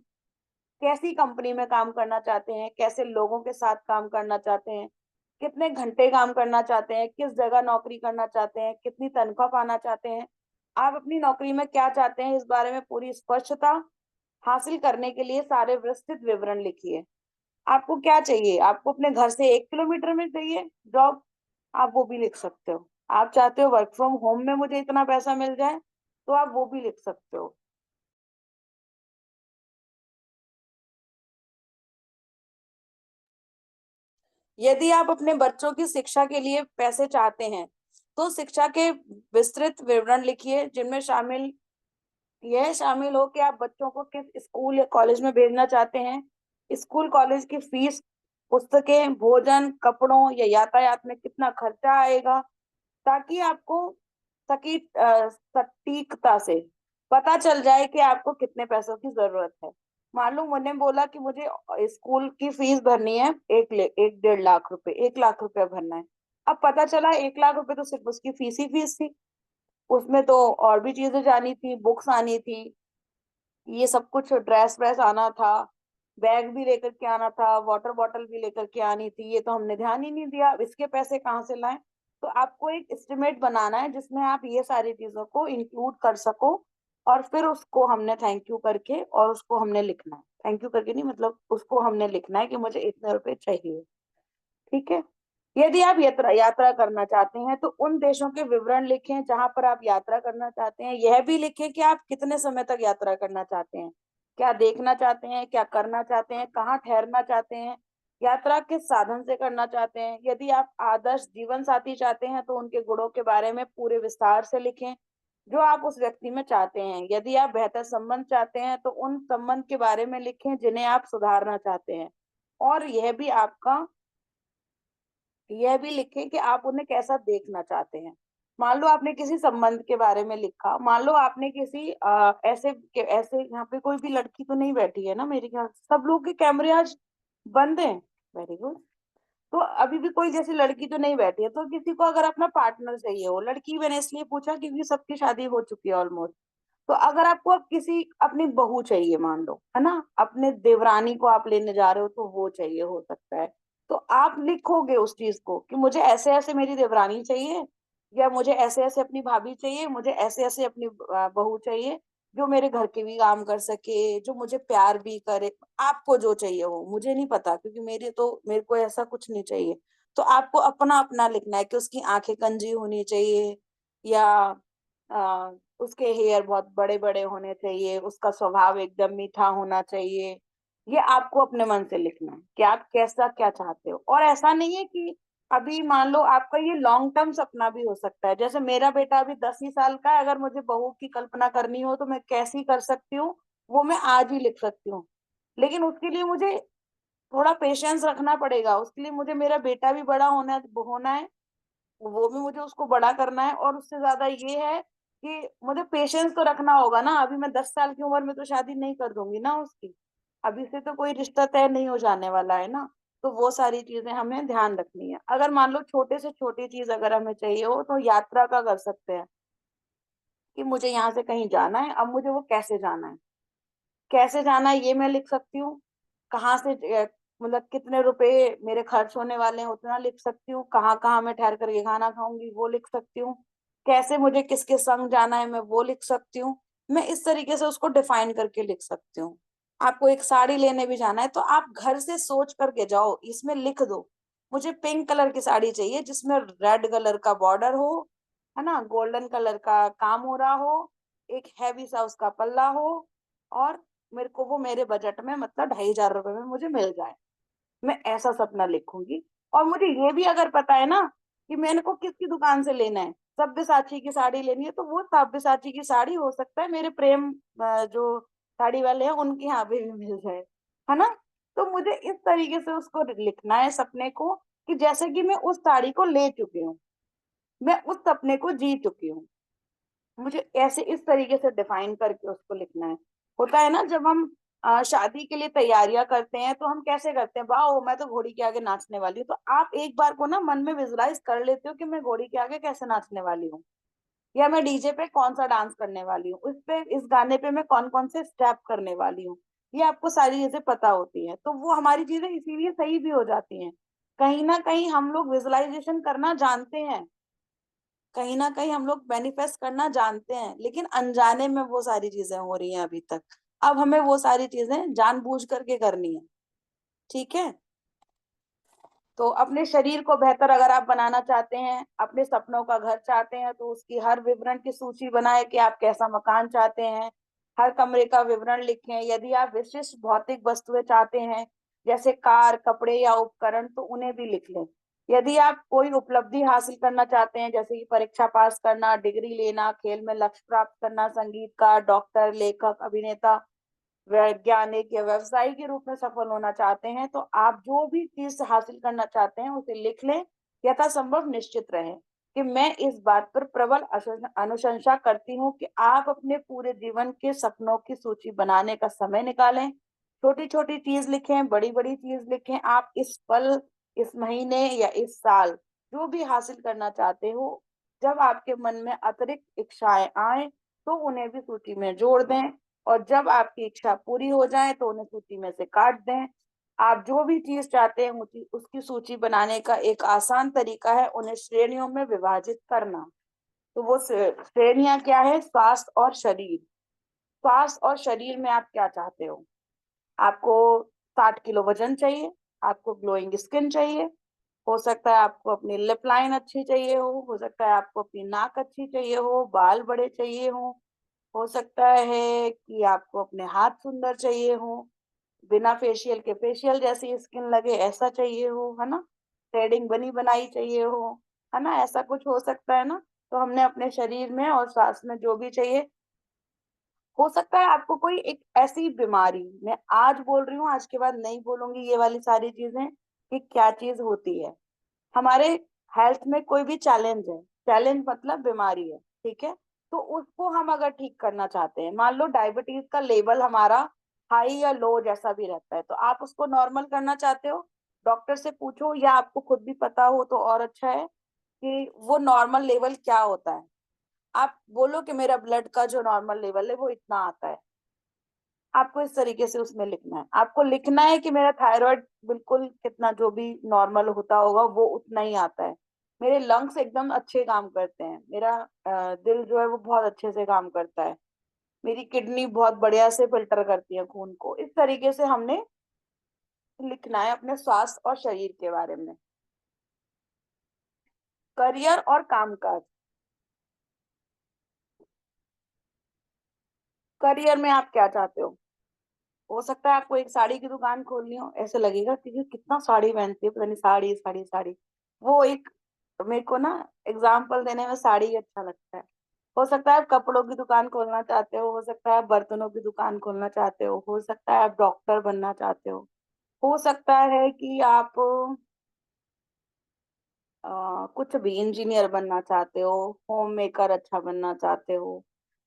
कैसी कंपनी में काम करना चाहते हैं, कैसे लोगों के साथ काम करना चाहते हैं, कितने घंटे काम करना चाहते हैं, किस जगह नौकरी करना चाहते हैं, कितनी तनख्वाह पाना चाहते हैं, आप अपनी नौकरी में क्या चाहते हैं, इस बारे में पूरी स्पष्टता हासिल करने के लिए सारे विस्तृत विवरण लिखिए। आपको क्या चाहिए, आपको अपने घर से 1 किलोमीटर में चाहिए जॉब, आप वो भी लिख सकते हो। आप चाहते हो वर्क फ्रॉम होम में मुझे इतना पैसा मिल जाए, तो आप वो भी लिख सकते हो। यदि आप अपने बच्चों की शिक्षा के लिए पैसे चाहते हैं, तो शिक्षा के विस्तृत विवरण लिखिए, जिनमें शामिल यह शामिल हो कि आप बच्चों को किस स्कूल या कॉलेज में भेजना चाहते हैं, स्कूल कॉलेज की फीस, पुस्तकें, भोजन, कपड़ों या यातायात में कितना खर्चा आएगा, ताकि आपको सटीकता से पता चल जाए कि आपको कितने पैसों की जरूरत है। मान लो मैंने बोला कि मुझे स्कूल की फीस भरनी है 1 1.5 लाख रुपए, 1 लाख रुपए भरना है। अब पता चला 1 लाख रुपए तो सिर्फ उसकी फीस ही फीस थी, उसमें तो और भी चीजें जानी थी, बुक्स आनी थी, ये सब कुछ, ड्रेस व्रेस आना था, बैग भी लेकर के आना था, वाटर बॉटल भी लेकर के आनी थी, ये तो हमने ध्यान ही नहीं दिया, अब इसके पैसे कहाँ से लाएं। तो आपको एक एस्टिमेट बनाना है जिसमें आप ये सारी चीजों को इंक्लूड कर सको, और फिर उसको हमने थैंक यू करके, और उसको हमने लिखना है, थैंक यू करके नहीं, मतलब उसको हमने लिखना है कि मुझे इतने रुपए चाहिए। ठीक है। यदि आप यात्रा यात्रा करना चाहते हैं तो उन देशों के विवरण लिखें जहां पर आप यात्रा करना चाहते हैं। यह भी लिखें कि आप कितने समय तक यात्रा करना चाहते हैं, क्या देखना चाहते हैं, क्या करना चाहते हैं, कहाँ ठहरना चाहते हैं, यात्रा किस साधन से करना चाहते हैं। यदि आप आदर्श जीवन साथी चाहते हैं तो उनके गुणों के बारे में पूरे विस्तार से लिखें जो आप उस व्यक्ति में चाहते हैं। यदि आप बेहतर संबंध चाहते हैं तो उन संबंध के बारे में लिखें जिन्हें आप सुधारना चाहते हैं। और यह भी लिखें कि आप उन्हें कैसा देखना चाहते हैं। मान लो आपने किसी संबंध के बारे में लिखा, मान लो आपने किसी ऐसे यहाँ पे कोई भी लड़की तो नहीं बैठी है ना, मेरे ख्याल से सब लोग के कैमरे आज बंद हैं। Very good. तो अभी भी कोई जैसी लड़की तो नहीं बैठी है, तो किसी को अगर अपना पार्टनर चाहिए हो, लड़की मैंने इसलिए पूछा क्योंकि सबकी शादी हो चुकी है ऑलमोस्ट। तो अगर आपको अब किसी अपनी बहू चाहिए, मान लो, है ना, अपने देवरानी को आप लेने जा रहे हो तो वो चाहिए हो सकता है, तो आप लिखोगे उस चीज को कि मुझे ऐसे ऐसे मेरी देवरानी चाहिए, या मुझे ऐसे ऐसे अपनी भाभी चाहिए, मुझे ऐसे ऐसे अपनी बहू चाहिए जो मेरे घर के भी काम कर सके, जो मुझे प्यार भी करे। आपको जो चाहिए हो, मुझे नहीं पता, क्योंकि मेरे को ऐसा कुछ नहीं चाहिए। तो आपको अपना अपना लिखना है कि उसकी आंखें कंजी होनी चाहिए, या उसके हेयर बहुत बड़े बड़े होने चाहिए, उसका स्वभाव एकदम मीठा होना चाहिए। ये आपको अपने मन से लिखना है कि आप कैसा क्या चाहते हो। और ऐसा नहीं है कि अभी मान लो आपका ये लॉन्ग टर्म सपना भी हो सकता है, जैसे मेरा बेटा अभी 10 ही साल का है, अगर मुझे बहू की कल्पना करनी हो तो मैं कैसी कर सकती हूँ, वो मैं आज ही लिख सकती हूँ। लेकिन उसके लिए मुझे थोड़ा पेशेंस रखना पड़ेगा, उसके लिए मुझे मेरा बेटा भी बड़ा होना होना है, वो भी मुझे उसको बड़ा करना है। और उससे ज्यादा ये है कि मुझे पेशेंस तो रखना होगा ना, अभी मैं 10 साल की उम्र में तो शादी नहीं कर दूंगी ना उसकी, अभी से तो कोई रिश्ता तय नहीं हो जाने वाला है ना। तो वो सारी चीजें हमें ध्यान रखनी है। अगर मान लो छोटे से छोटी चीज अगर हमें चाहिए हो तो यात्रा का कर सकते हैं कि मुझे यहाँ से कहीं जाना है, अब मुझे वो कैसे जाना है, कैसे जाना है ये मैं लिख सकती हूँ। कहाँ से मतलब कितने रुपए मेरे खर्च होने वाले हैं उतना लिख सकती हूँ, कहाँ कहाँ मैं ठहर करके खाना खाऊंगी वो लिख सकती हूँ, कैसे मुझे किसके संग जाना है मैं वो लिख सकती हूँ। मैं इस तरीके से उसको डिफाइन करके लिख सकती हूँ। आपको एक साड़ी लेने भी जाना है तो आप घर से सोच करके जाओ, इसमें लिख दो मुझे पिंक कलर की साड़ी चाहिए जिसमें रेड कलर का बॉर्डर हो, है ना, गोल्डन कलर का काम हो रहा हो, एक हैवी सा उसका पल्ला हो, और मेरे को वो मेरे बजट में मतलब 2,500 रुपए में मुझे मिल जाए। मैं ऐसा सपना लिखूंगी। और मुझे ये भी अगर पता है ना कि मैंने को किसकी दुकान से लेना है, सब्यसाची की साड़ी लेनी है, तो वो सब्यसाची की साड़ी हो सकता है मेरे प्रेम जो साड़ी वाले हैं उनके यहाँ पे भी मिल जाए, है ना। तो मुझे इस तरीके से उसको लिखना है सपने को, कि जैसे कि मैं उस साड़ी को ले चुकी हूँ, मैं उस सपने को जी चुकी हूँ। मुझे ऐसे इस तरीके से डिफाइन करके उसको लिखना है। होता है ना जब हम शादी के लिए तैयारियां करते हैं तो हम कैसे करते हैं, वाह मैं तो घोड़ी के आगे नाचने वाली हूँ, तो आप एक बार को ना मन में विजुलाइज कर लेते हो कि मैं घोड़ी के आगे कैसे नाचने वाली हूँ, या मैं डीजे पे कौन सा डांस करने वाली हूँ, उस पे इस गाने पे मैं कौन कौन से स्टेप करने वाली हूँ। ये आपको सारी चीजें पता होती है, तो वो हमारी चीजें इसीलिए सही भी हो जाती हैं। कहीं ना कहीं हम लोग विजुलाइजेशन करना जानते हैं, कहीं ना कहीं हम लोग मैनिफेस्ट करना जानते हैं, लेकिन अनजाने में वो सारी चीजें हो रही हैं अभी तक। अब हमें वो सारी चीजें जानबूझ करके करनी है। ठीक है। तो अपने शरीर को बेहतर अगर आप बनाना चाहते हैं, अपने सपनों का घर चाहते हैं, तो उसकी हर विवरण की सूची बनाए कि आप कैसा मकान चाहते हैं। हर कमरे का विवरण लिखें। यदि आप विशिष्ट भौतिक वस्तुएं चाहते हैं, जैसे कार, कपड़े या उपकरण, तो उन्हें भी लिख लें। यदि आप कोई उपलब्धि हासिल करना चाहते हैं, जैसे कि परीक्षा पास करना, डिग्री लेना, खेल में लक्ष्य प्राप्त करना, संगीतकार, डॉक्टर, लेखक, अभिनेता, वैज्ञानिक या व्यवसायी के रूप में सफल होना चाहते हैं, तो आप जो भी चीज हासिल करना चाहते हैं उसे लिख लें। यथासंभव निश्चित रहें कि मैं इस बात पर प्रबल अनुशंसा करती हूँ कि आप अपने पूरे जीवन के सपनों की सूची बनाने का समय निकालें। छोटी छोटी चीज लिखें, बड़ी बड़ी चीज लिखें। आप इस पल, इस महीने या इस साल जो भी हासिल करना चाहते हो, जब आपके मन में अतिरिक्त इच्छाएं आए तो उन्हें भी सूची में जोड़ दें। और जब आपकी इच्छा पूरी हो जाए तो उन्हें सूची में से काट दें। आप जो भी चीज चाहते हैं उसकी सूची बनाने का एक आसान तरीका है उन्हें श्रेणियों में विभाजित करना। तो वो श्रेणियां क्या है? स्वास्थ्य और शरीर। स्वास्थ्य और शरीर में आप क्या चाहते हो? आपको 60 किलो वजन चाहिए, आपको ग्लोइंग स्किन चाहिए, हो सकता है आपको अपनी लिप लाइन अच्छी चाहिए हो सकता है आपको अपनी नाक अच्छी चाहिए हो, बाल बड़े चाहिए हो सकता है कि आपको अपने हाथ सुंदर चाहिए हो, बिना फेशियल के फेशियल जैसी स्किन लगे ऐसा चाहिए हो, है ना। थ्रेडिंग बनी बनाई चाहिए हो, है ना, ऐसा कुछ हो सकता है ना। तो हमने अपने शरीर में और स्वास्थ्य में जो भी चाहिए, हो सकता है आपको कोई एक ऐसी बीमारी, मैं आज बोल रही हूँ, आज के बाद नहीं बोलूंगी ये वाली सारी चीजें कि क्या चीज होती है। हमारे हेल्थ में कोई भी चैलेंज है, चैलेंज मतलब बीमारी है, ठीक है। तो उसको हम अगर ठीक करना चाहते हैं, मान लो डायबिटीज का लेवल हमारा हाई या लो जैसा भी रहता है, तो आप उसको नॉर्मल करना चाहते हो, डॉक्टर से पूछो, या आपको खुद भी पता हो तो और अच्छा है कि वो नॉर्मल लेवल क्या होता है। आप बोलो कि मेरा ब्लड का जो नॉर्मल लेवल है वो इतना आता है। आपको इस तरीके से उसमें लिखना है, आपको लिखना है कि मेरा थायराइड बिल्कुल कितना जो भी नॉर्मल होता होगा वो उतना ही आता है। मेरे लंग्स एकदम अच्छे काम करते हैं, मेरा दिल जो है वो बहुत अच्छे से काम करता है, मेरी किडनी बहुत बढ़िया से फिल्टर करती है खून को। इस तरीके से हमने लिखना है अपने स्वास्थ्य और शरीर के बारे में। करियर और कामकाज। करियर में आप क्या चाहते हो सकता है आपको एक साड़ी की दुकान खोलनी हो, ऐसे लगेगा कि कितना साड़ी पहनती है, पता नहीं साड़ी साड़ी साड़ी। वो एक, मेरे को ना एग्जाम्पल देने में साड़ी ही अच्छा लगता है। हो सकता है आप कपड़ों की दुकान खोलना चाहते हो सकता है आप बर्तनों की दुकान खोलना चाहते हो सकता है आप डॉक्टर बनना चाहते हो सकता है कि आप कुछ भी इंजीनियर बनना चाहते हो, होम मेकर अच्छा बनना चाहते हो,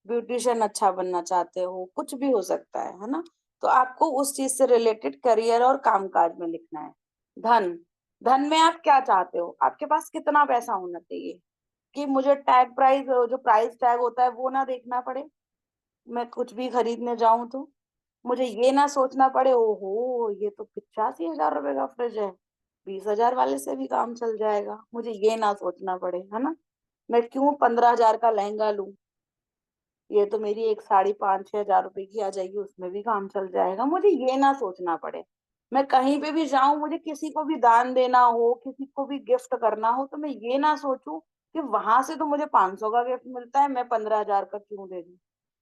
ब्यूटिशियन अच्छा बनना चाहते हो, कुछ भी हो सकता है ना। तो आपको उस चीज से रिलेटेड करियर और कामकाज में लिखना है। धन। धन में आप क्या चाहते हो, आपके पास कितना पैसा होना चाहिए कि मुझे टैग प्राइस, जो प्राइस टैग होता है वो ना देखना पड़े, मैं कुछ भी खरीदने जाऊं तो मुझे ये ना सोचना पड़े, ओहो ये तो 85,000 रुपए का फ्रिज है, 20,000 वाले से भी काम चल जाएगा, मुझे ये ना सोचना पड़े, है ना। मैं क्यों 15,000 का लहंगा लूं, ये तो मेरी एक साड़ी 5-6 हजार रुपए की आ जाएगी, उसमें भी काम चल जाएगा, मुझे ये ना सोचना पड़े। मैं कहीं पे भी जाऊं, मुझे किसी को भी दान देना हो, किसी को भी गिफ्ट करना हो, तो मैं ये ना सोचूं कि वहां से तो मुझे 500 का गिफ्ट मिलता है, मैं 15,000 का क्यों दे दूं,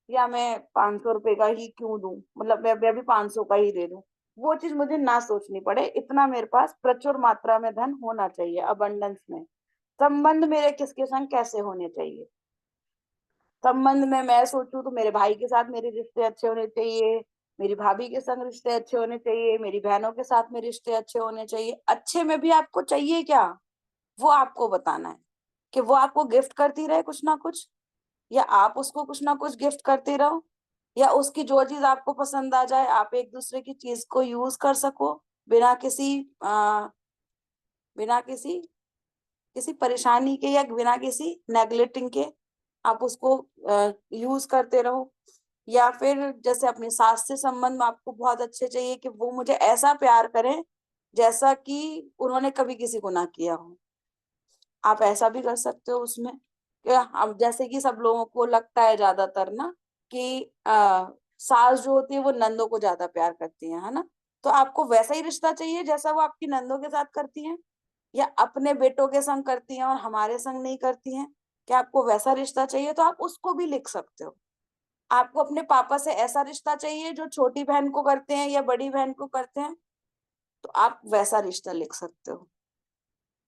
या मैं 500 रुपए का ही क्यों दूं, मतलब मैं भी 500 का ही दे दूं। वो चीज मुझे ना सोचनी पड़े, इतना मेरे पास प्रचुर मात्रा में धन होना चाहिए, अबंडेंस में। संबंध मेरे किसके संग कैसे होने चाहिए? संबंध में मैं सोचूं तो मेरे भाई के साथ मेरे रिश्ते अच्छे होने चाहिए, मेरी भाभी के संग रिश्ते अच्छे होने चाहिए, मेरी बहनों के साथ मेरे रिश्ते अच्छे होने चाहिए। अच्छे में भी आपको चाहिए क्या, वो आपको बताना है। कि वो आपको गिफ्ट करती रहे कुछ ना कुछ, या आप उसको कुछ ना कुछ गिफ्ट करते रहो, या उसकी जो चीज आपको पसंद आ जाए आप एक दूसरे की चीज को यूज कर सको, बिना किसी बिना किसी किसी परेशानी के या बिना किसी नेगलेक्टिंग के आप उसको यूज करते रहो। या फिर जैसे अपनी सास से संबंध में आपको बहुत अच्छे चाहिए कि वो मुझे ऐसा प्यार करें जैसा कि उन्होंने कभी किसी को ना किया हो। आप ऐसा भी कर सकते हो उसमें। क्या अब जैसे कि सब लोगों को लगता है ज्यादातर ना कि सास जो होती है वो नंदों को ज्यादा प्यार करती है ना? तो आपको वैसा ही रिश्ता चाहिए जैसा वो आपकी नंदों के साथ करती हैं, या अपने बेटों के संग करती हैं और हमारे संग नहीं करती हैं? क्या आपको वैसा रिश्ता चाहिए तो आप उसको भी लिख सकते हो। आपको अपने पापा से ऐसा रिश्ता चाहिए जो छोटी बहन को करते हैं या बड़ी बहन को करते हैं, तो आप वैसा रिश्ता लिख सकते हो।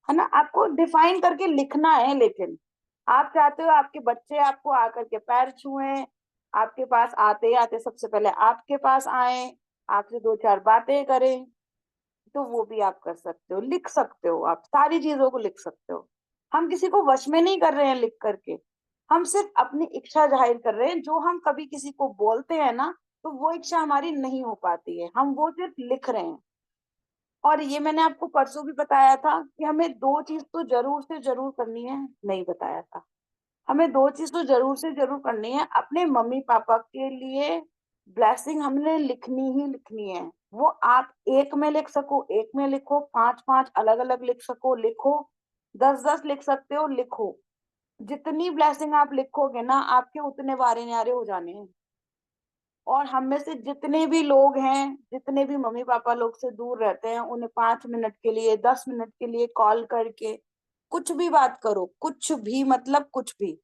है ना? आपको डिफाइन करके लिखना है, लेकिन आप चाहते हो आपके बच्चे आपको आकर के पैर छुएं, आपके पास आते आते सबसे पहले आपके पास आए, आपसे दो चार बातें करें, तो वो भी आप कर सकते हो, लिख सकते हो, आप सारी चीजों को लिख सकते हो। हम किसी को वश में नहीं कर रहे हैं लिख करके, हम सिर्फ अपनी इच्छा जाहिर कर रहे हैं। जो हम कभी किसी को बोलते हैं ना, तो वो इच्छा हमारी नहीं हो पाती है, हम वो सिर्फ लिख रहे हैं। और ये मैंने आपको परसों भी बताया था कि हमें दो चीज तो जरूर से जरूर करनी है, नहीं बताया था। हमें दो चीज तो जरूर से जरूर करनी है, अपने मम्मी पापा के लिए ब्लेसिंग हमने लिखनी ही लिखनी है। वो आप एक में लिख सको एक में लिखो, पांच पांच अलग अलग लिख सको लिखो, दस दस लिख सकते हो लिखो। जितनी ब्लेसिंग आप लिखोगे ना, आपके उतने वारे न्यारे हो जाने हैं। और हम में से जितने भी लोग हैं, जितने भी मम्मी पापा लोग से दूर रहते हैं, उन्हें 5 मिनट के लिए 10 मिनट के लिए कॉल करके कुछ भी बात करो, कुछ भी मतलब कुछ भी।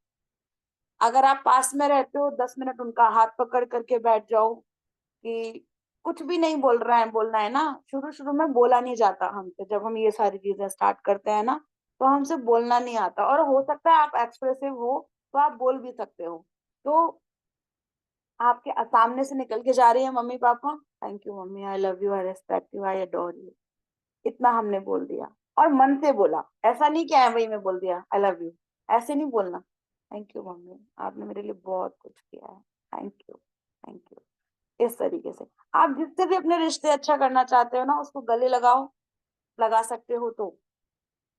अगर आप पास में रहते हो 10 मिनट उनका हाथ पकड़ करके बैठ जाओ कि कुछ भी नहीं बोल रहा है, बोलना है ना। शुरू शुरू में बोला नहीं जाता हमसे, जब हम ये सारी चीजें स्टार्ट करते हैं ना, तो हमसे बोलना नहीं आता। और हो सकता है आप एक्सप्रेसिव हो तो आप बोल भी सकते हो। तो आपके सामने से निकल के जा रही है mummy papa, thank you mummy, I love you, I respect you, I adore you, इतना हमने बोल दिया। और मन से बोला, ऐसा नहीं कि वही में बोल दिया आई लव यू, ऐसे नहीं बोलना। थैंक यू मम्मी, आपने मेरे लिए बहुत कुछ किया है, थैंक यू थैंक यू। इस तरीके से आप जिससे भी अपने रिश्ते अच्छा करना चाहते हो ना, उसको गले लगाओ, लगा सकते हो तो।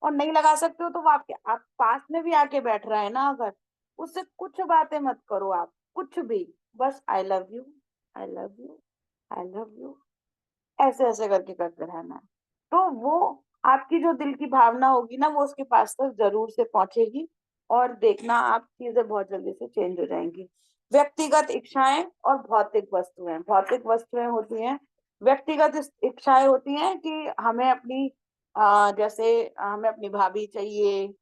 और नहीं लगा सकते हो तो वो आपके आप पास में भी आके बैठ रहा है ना, अगर उससे कुछ बातें मत करो आप, कुछ भी, बस I love you, I love you, I love you, ऐसे ऐसे करके करते रहना है। तो वो आपकी जो दिल की भावना होगी ना, वो उसके पास तक जरूर से पहुंचेगी। और देखना आप चीजें बहुत जल्दी से चेंज हो जाएंगी। व्यक्तिगत इच्छाएं और भौतिक वस्तुएं, भौतिक वस्तुएं होती हैं, व्यक्तिगत इच्छाएं होती हैं कि हमें अपनी जैसे हमें अपनी भाभी चाहिए,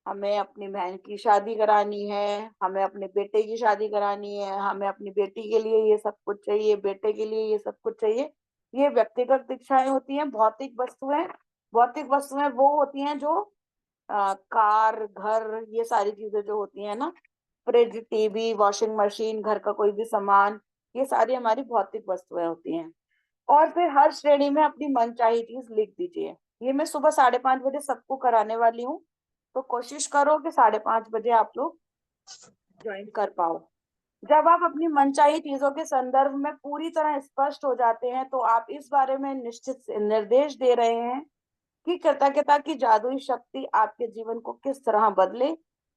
हमें अपनी बहन की शादी करानी है, हमें अपने बेटे की शादी करानी है, हमें अपनी बेटी के लिए ये सब कुछ चाहिए, बेटे के लिए ये सब कुछ चाहिए। ये व्यक्तिगत इच्छाएं होती हैं। भौतिक वस्तुएं वो होती हैं जो कार घर ये सारी चीजें जो होती हैं ना, फ्रिज टीवी वॉशिंग मशीन घर का कोई भी सामान, ये सारी हमारी भौतिक वस्तुएं होती हैं। और फिर हर श्रेणी में अपनी मनचाही चीज लिख दीजिए। ये मैं सुबह 5:30 बजे सबको कराने वाली हूँ, तो कोशिश करो कि 5:30 बजे आप लोग ज्वाइन कर पाओ। जब आप अपनी मनचाही चीजों के संदर्भ में पूरी तरह स्पष्ट हो जाते हैं, तो आप इस बारे में निश्चित निर्देश दे रहे हैं कि कृतज्ञता की जादुई शक्ति आपके जीवन को किस तरह बदले।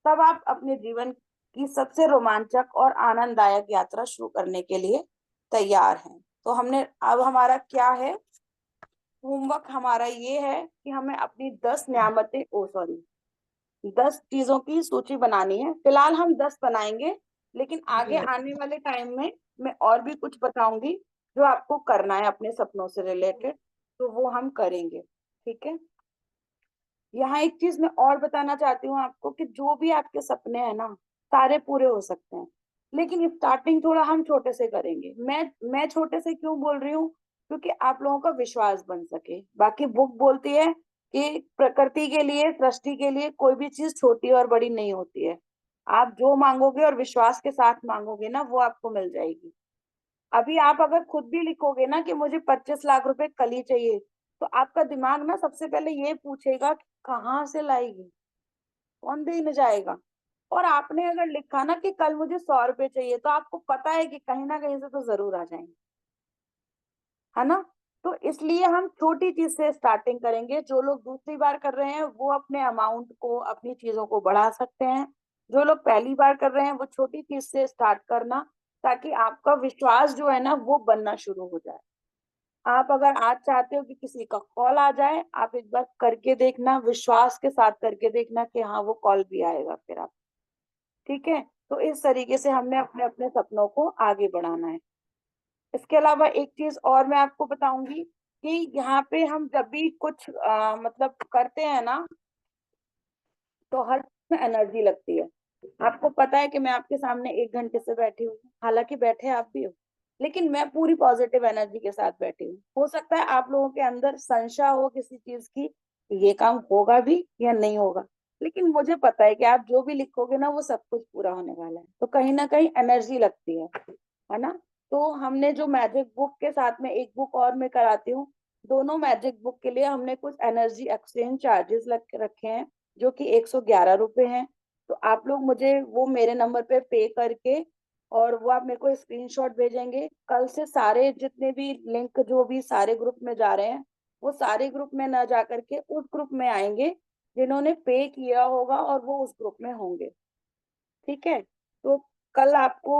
तब आप अपने जीवन की सबसे रोमांचक और आनंददायक यात्रा शुरू करने के लिए तैयार हैं। तो हमने अब हमारा क्या है, होमवर्क हमारा ये है कि हमें अपनी 10 नियामतें, ओ सॉरी, 10 चीजों की सूची बनानी है। फिलहाल हम 10 बनाएंगे, लेकिन आगे आने वाले टाइम में मैं और भी कुछ बताऊंगी जो आपको करना है अपने सपनों से रिलेटेड, तो वो हम करेंगे। ठीक है? यहाँ एक चीज मैं और बताना चाहती हूँ आपको कि जो भी आपके सपने हैं ना, सारे पूरे हो सकते हैं, लेकिन स्टार्टिंग थोड़ा हम छोटे से करेंगे। मैं छोटे से क्यों बोल रही हूँ? क्योंकि आप लोगों का विश्वास बन सके। बाकी बुक बोलती है कि प्रकृति के लिए, सृष्टि के लिए कोई भी चीज छोटी और बड़ी नहीं होती है। आप जो मांगोगे और विश्वास के साथ मांगोगे ना, वो आपको मिल जाएगी। अभी आप अगर खुद भी लिखोगे ना कि मुझे 25 लाख रुपए कल ही चाहिए, तो आपका दिमाग ना सबसे पहले ये पूछेगा कि कहाँ से लाएगी, कौन देने जाएगा। और आपने अगर लिखा ना कि कल मुझे 100 रुपए चाहिए, तो आपको पता है कि कहीं ना कहीं से तो जरूर आ जाएंगे, है ना। तो इसलिए हम छोटी चीज से स्टार्टिंग करेंगे। जो लोग दूसरी बार कर रहे हैं वो अपने अमाउंट को, अपनी चीजों को बढ़ा सकते हैं। जो लोग पहली बार कर रहे हैं वो छोटी चीज से स्टार्ट करना, ताकि आपका विश्वास जो है ना वो बनना शुरू हो जाए। आप अगर आज चाहते हो कि किसी का कॉल आ जाए, आप एक बार करके देखना, विश्वास के साथ करके देखना कि हाँ वो कॉल भी आएगा फिर आप। ठीक है। तो इस तरीके से हमने अपने अपने सपनों को आगे बढ़ाना है। इसके अलावा एक चीज और मैं आपको बताऊंगी कि यहाँ पे हम जब भी कुछ मतलब करते हैं ना, तो हर चीज में एनर्जी लगती है। आपको पता है कि मैं आपके सामने 1 घंटे से बैठी हूँ, हालांकि बैठे आप भी हो, लेकिन मैं पूरी पॉजिटिव एनर्जी के साथ बैठी हूँ। हो सकता है आप लोगों के अंदर संशय हो किसी चीज की, कि ये काम होगा भी या नहीं होगा, लेकिन मुझे पता है कि आप जो भी लिखोगे ना वो सब कुछ पूरा होने वाला है। तो कहीं ना कहीं एनर्जी लगती है ना। तो हमने जो मैजिक बुक के साथ में एक बुक और मैं कराती हूँ, दोनों मैजिक बुक के लिए हमने कुछ एनर्जी एक्सचेंज चार्जेस लग के रखे हैं, जो कि 111 रुपए हैं। तो आप लोग मुझे वो मेरे नंबर पे पे करके, और वो आप मेरे को स्क्रीनशॉट भेजेंगे, कल से सारे जितने भी लिंक जो भी सारे ग्रुप में जा रहे हैं, वो सारे ग्रुप में ना जा करके उस ग्रुप में आएंगे जिन्होंने पे किया होगा, और वो उस ग्रुप में होंगे। ठीक है। तो कल आपको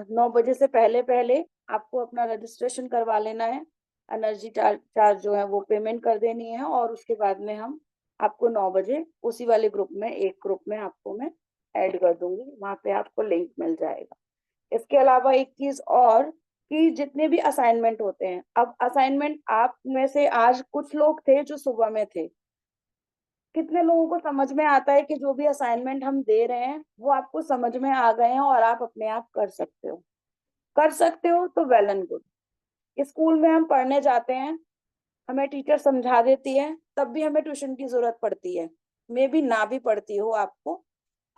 9 बजे से पहले पहले आपको अपना रजिस्ट्रेशन करवा लेना है। एनर्जी चार्ज जो है वो पेमेंट कर देनी है, और उसके बाद में हम आपको 9 बजे उसी वाले ग्रुप में, एक ग्रुप में आपको मैं ऐड कर दूंगी, वहां पे आपको लिंक मिल जाएगा। इसके अलावा एक चीज और, कि जितने भी असाइनमेंट होते हैं, अब असाइनमेंट आप में से आज कुछ लोग थे जो सुबह में थे, कितने लोगों को समझ में आता है कि जो भी असाइनमेंट हम दे रहे हैं वो आपको समझ में आ गए हैं और आप अपने आप कर सकते हो। कर सकते हो तो वेल एंड गुड। स्कूल में हम पढ़ने जाते हैं, हमें टीचर समझा देती है, तब भी हमें ट्यूशन की जरूरत पड़ती है। मे भी ना भी पड़ती हो आपको।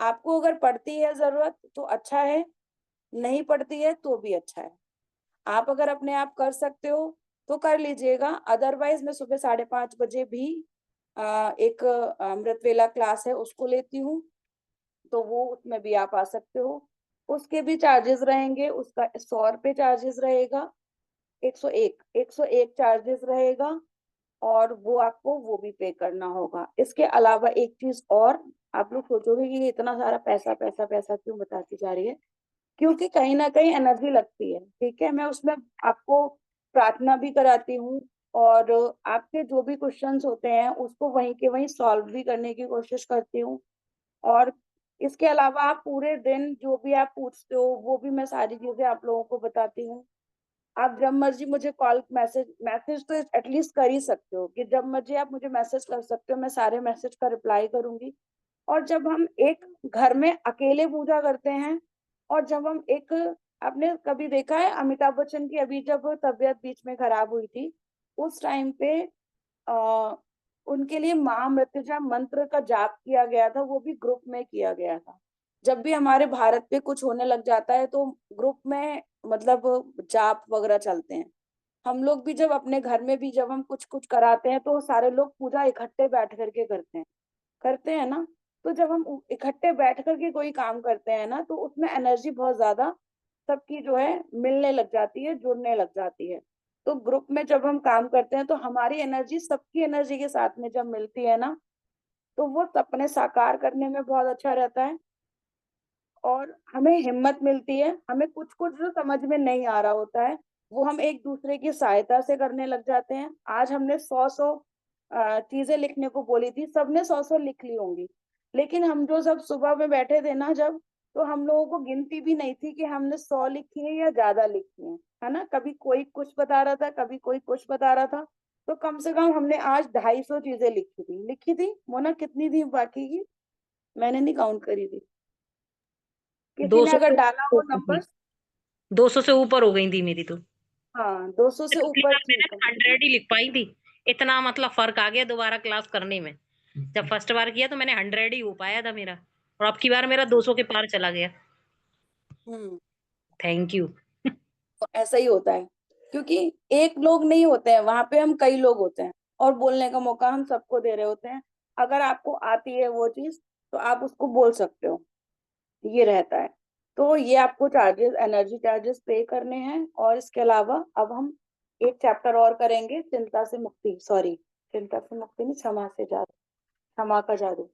आपको अगर पड़ती है जरूरत तो अच्छा है, नहीं पड़ती है तो भी अच्छा है। आप अगर अपने आप कर सकते हो तो कर लीजिएगा, अदरवाइज मैं सुबह 5:30 बजे भी एक अमृत वेला क्लास है उसको लेती हूँ, तो वो उसमें भी आप आ सकते हो। उसके भी चार्जेस रहेंगे, उसका 100 रुपये चार्जेस रहेगा, 101 चार्जेस रहेगा, और वो आपको वो भी पे करना होगा। इसके अलावा एक चीज और, आप लोग सोचोगे कि ये इतना सारा पैसा पैसा पैसा क्यों बताती जा रही है, क्योंकि कहीं ना कहीं एनर्जी लगती है। ठीक है। मैं उसमें आपको प्रार्थना भी कराती हूँ, और आपके जो भी क्वेश्चंस होते हैं उसको वहीं के वहीं सॉल्व भी करने की कोशिश करती हूँ। और इसके अलावा आप पूरे दिन जो भी आप पूछते हो वो भी मैं सारी चीजें आप लोगों को बताती हूँ। आप जब मर्जी मुझे कॉल, मैसेज मैसेज तो एटलीस्ट कर ही सकते हो, कि जब मर्जी आप मुझे मैसेज कर सकते हो, मैं सारे मैसेज का रिप्लाई करूंगी। और जब हम एक घर में अकेले पूजा करते हैं, और जब हम एक, आपने कभी देखा है अमिताभ बच्चन की अभी जब तबीयत बीच में खराब हुई थी, उस टाइम पे आ, उनके लिए महामृत्युंजय मंत्र का जाप किया गया था, वो भी ग्रुप में किया गया था। जब भी हमारे भारत पे कुछ होने लग जाता है तो ग्रुप में मतलब जाप वगैरह चलते हैं। हम लोग भी जब अपने घर में भी जब हम कुछ कुछ कराते हैं तो सारे लोग पूजा इकट्ठे बैठ करके करते हैं ना। तो जब हम इकट्ठे बैठ करके कोई काम करते हैं ना, तो उसमें एनर्जी बहुत ज्यादा सबकी जो है मिलने लग जाती है, जुड़ने लग जाती है। तो ग्रुप में जब हम काम करते हैं तो हमारी एनर्जी सबकी एनर्जी के साथ में जब मिलती है ना, तो वो सपने साकार करने में बहुत अच्छा रहता है। और हमें हिम्मत मिलती है, हमें कुछ कुछ जो समझ में नहीं आ रहा होता है वो हम एक दूसरे की सहायता से करने लग जाते हैं। आज हमने 100 चीजें लिखने को बोली थी, सबने 100 लिख ली होंगी, लेकिन हम जो सब सुबह में बैठे थे ना जब, तो हम लोगों को गिनती भी नहीं थी कि हमने 100 लिखी है या ज्यादा लिखी है ना। कभी कोई कुछ बता रहा था, कभी कोई कुछ बता रहा था। तो कम से कम हमने आज 250 चीजें लिखी थी मोना, कितनी थी बाकी की, मैंने नहीं काउंट करी थी। किसी दो ने सौ अगर से डाला हो ऊपर थी। नंबर, 200 से ऊपर हो गई थी मेरी तो। हाँ, 200 से पिछली ऊपर बार मैंने ठीक है। 100 ही लिख पाई थी। इतना मतलब फ़र्क आ गया दोबारा क्लास करने में। जब फर्स्ट बार किया तो मैंने 100 ही हो पाया था मेरा और अब की बार मेरा 200 के पार चला गया। हुँ। Thank you. तो ऐसा ही होता है, क्योंकि एक लोग नहीं होते हैं, वहाँ पे हम कई लोग होते हैं और बोलने का मौका हम सबको दे रहे होते हैं। अगर आपको आती है वो चीज़, तो आप उसको बोल सकते हो, ये रहता है। तो ये आपको चार्जेस, एनर्जी चार्जेस पे करने हैं और इसके अलावा अब हम एक चैप्टर और करेंगे, चिंता से मुक्ति, सॉरी, चिंता से मुक्ति नहीं, क्षमा से जादू, क्षमा का जादू।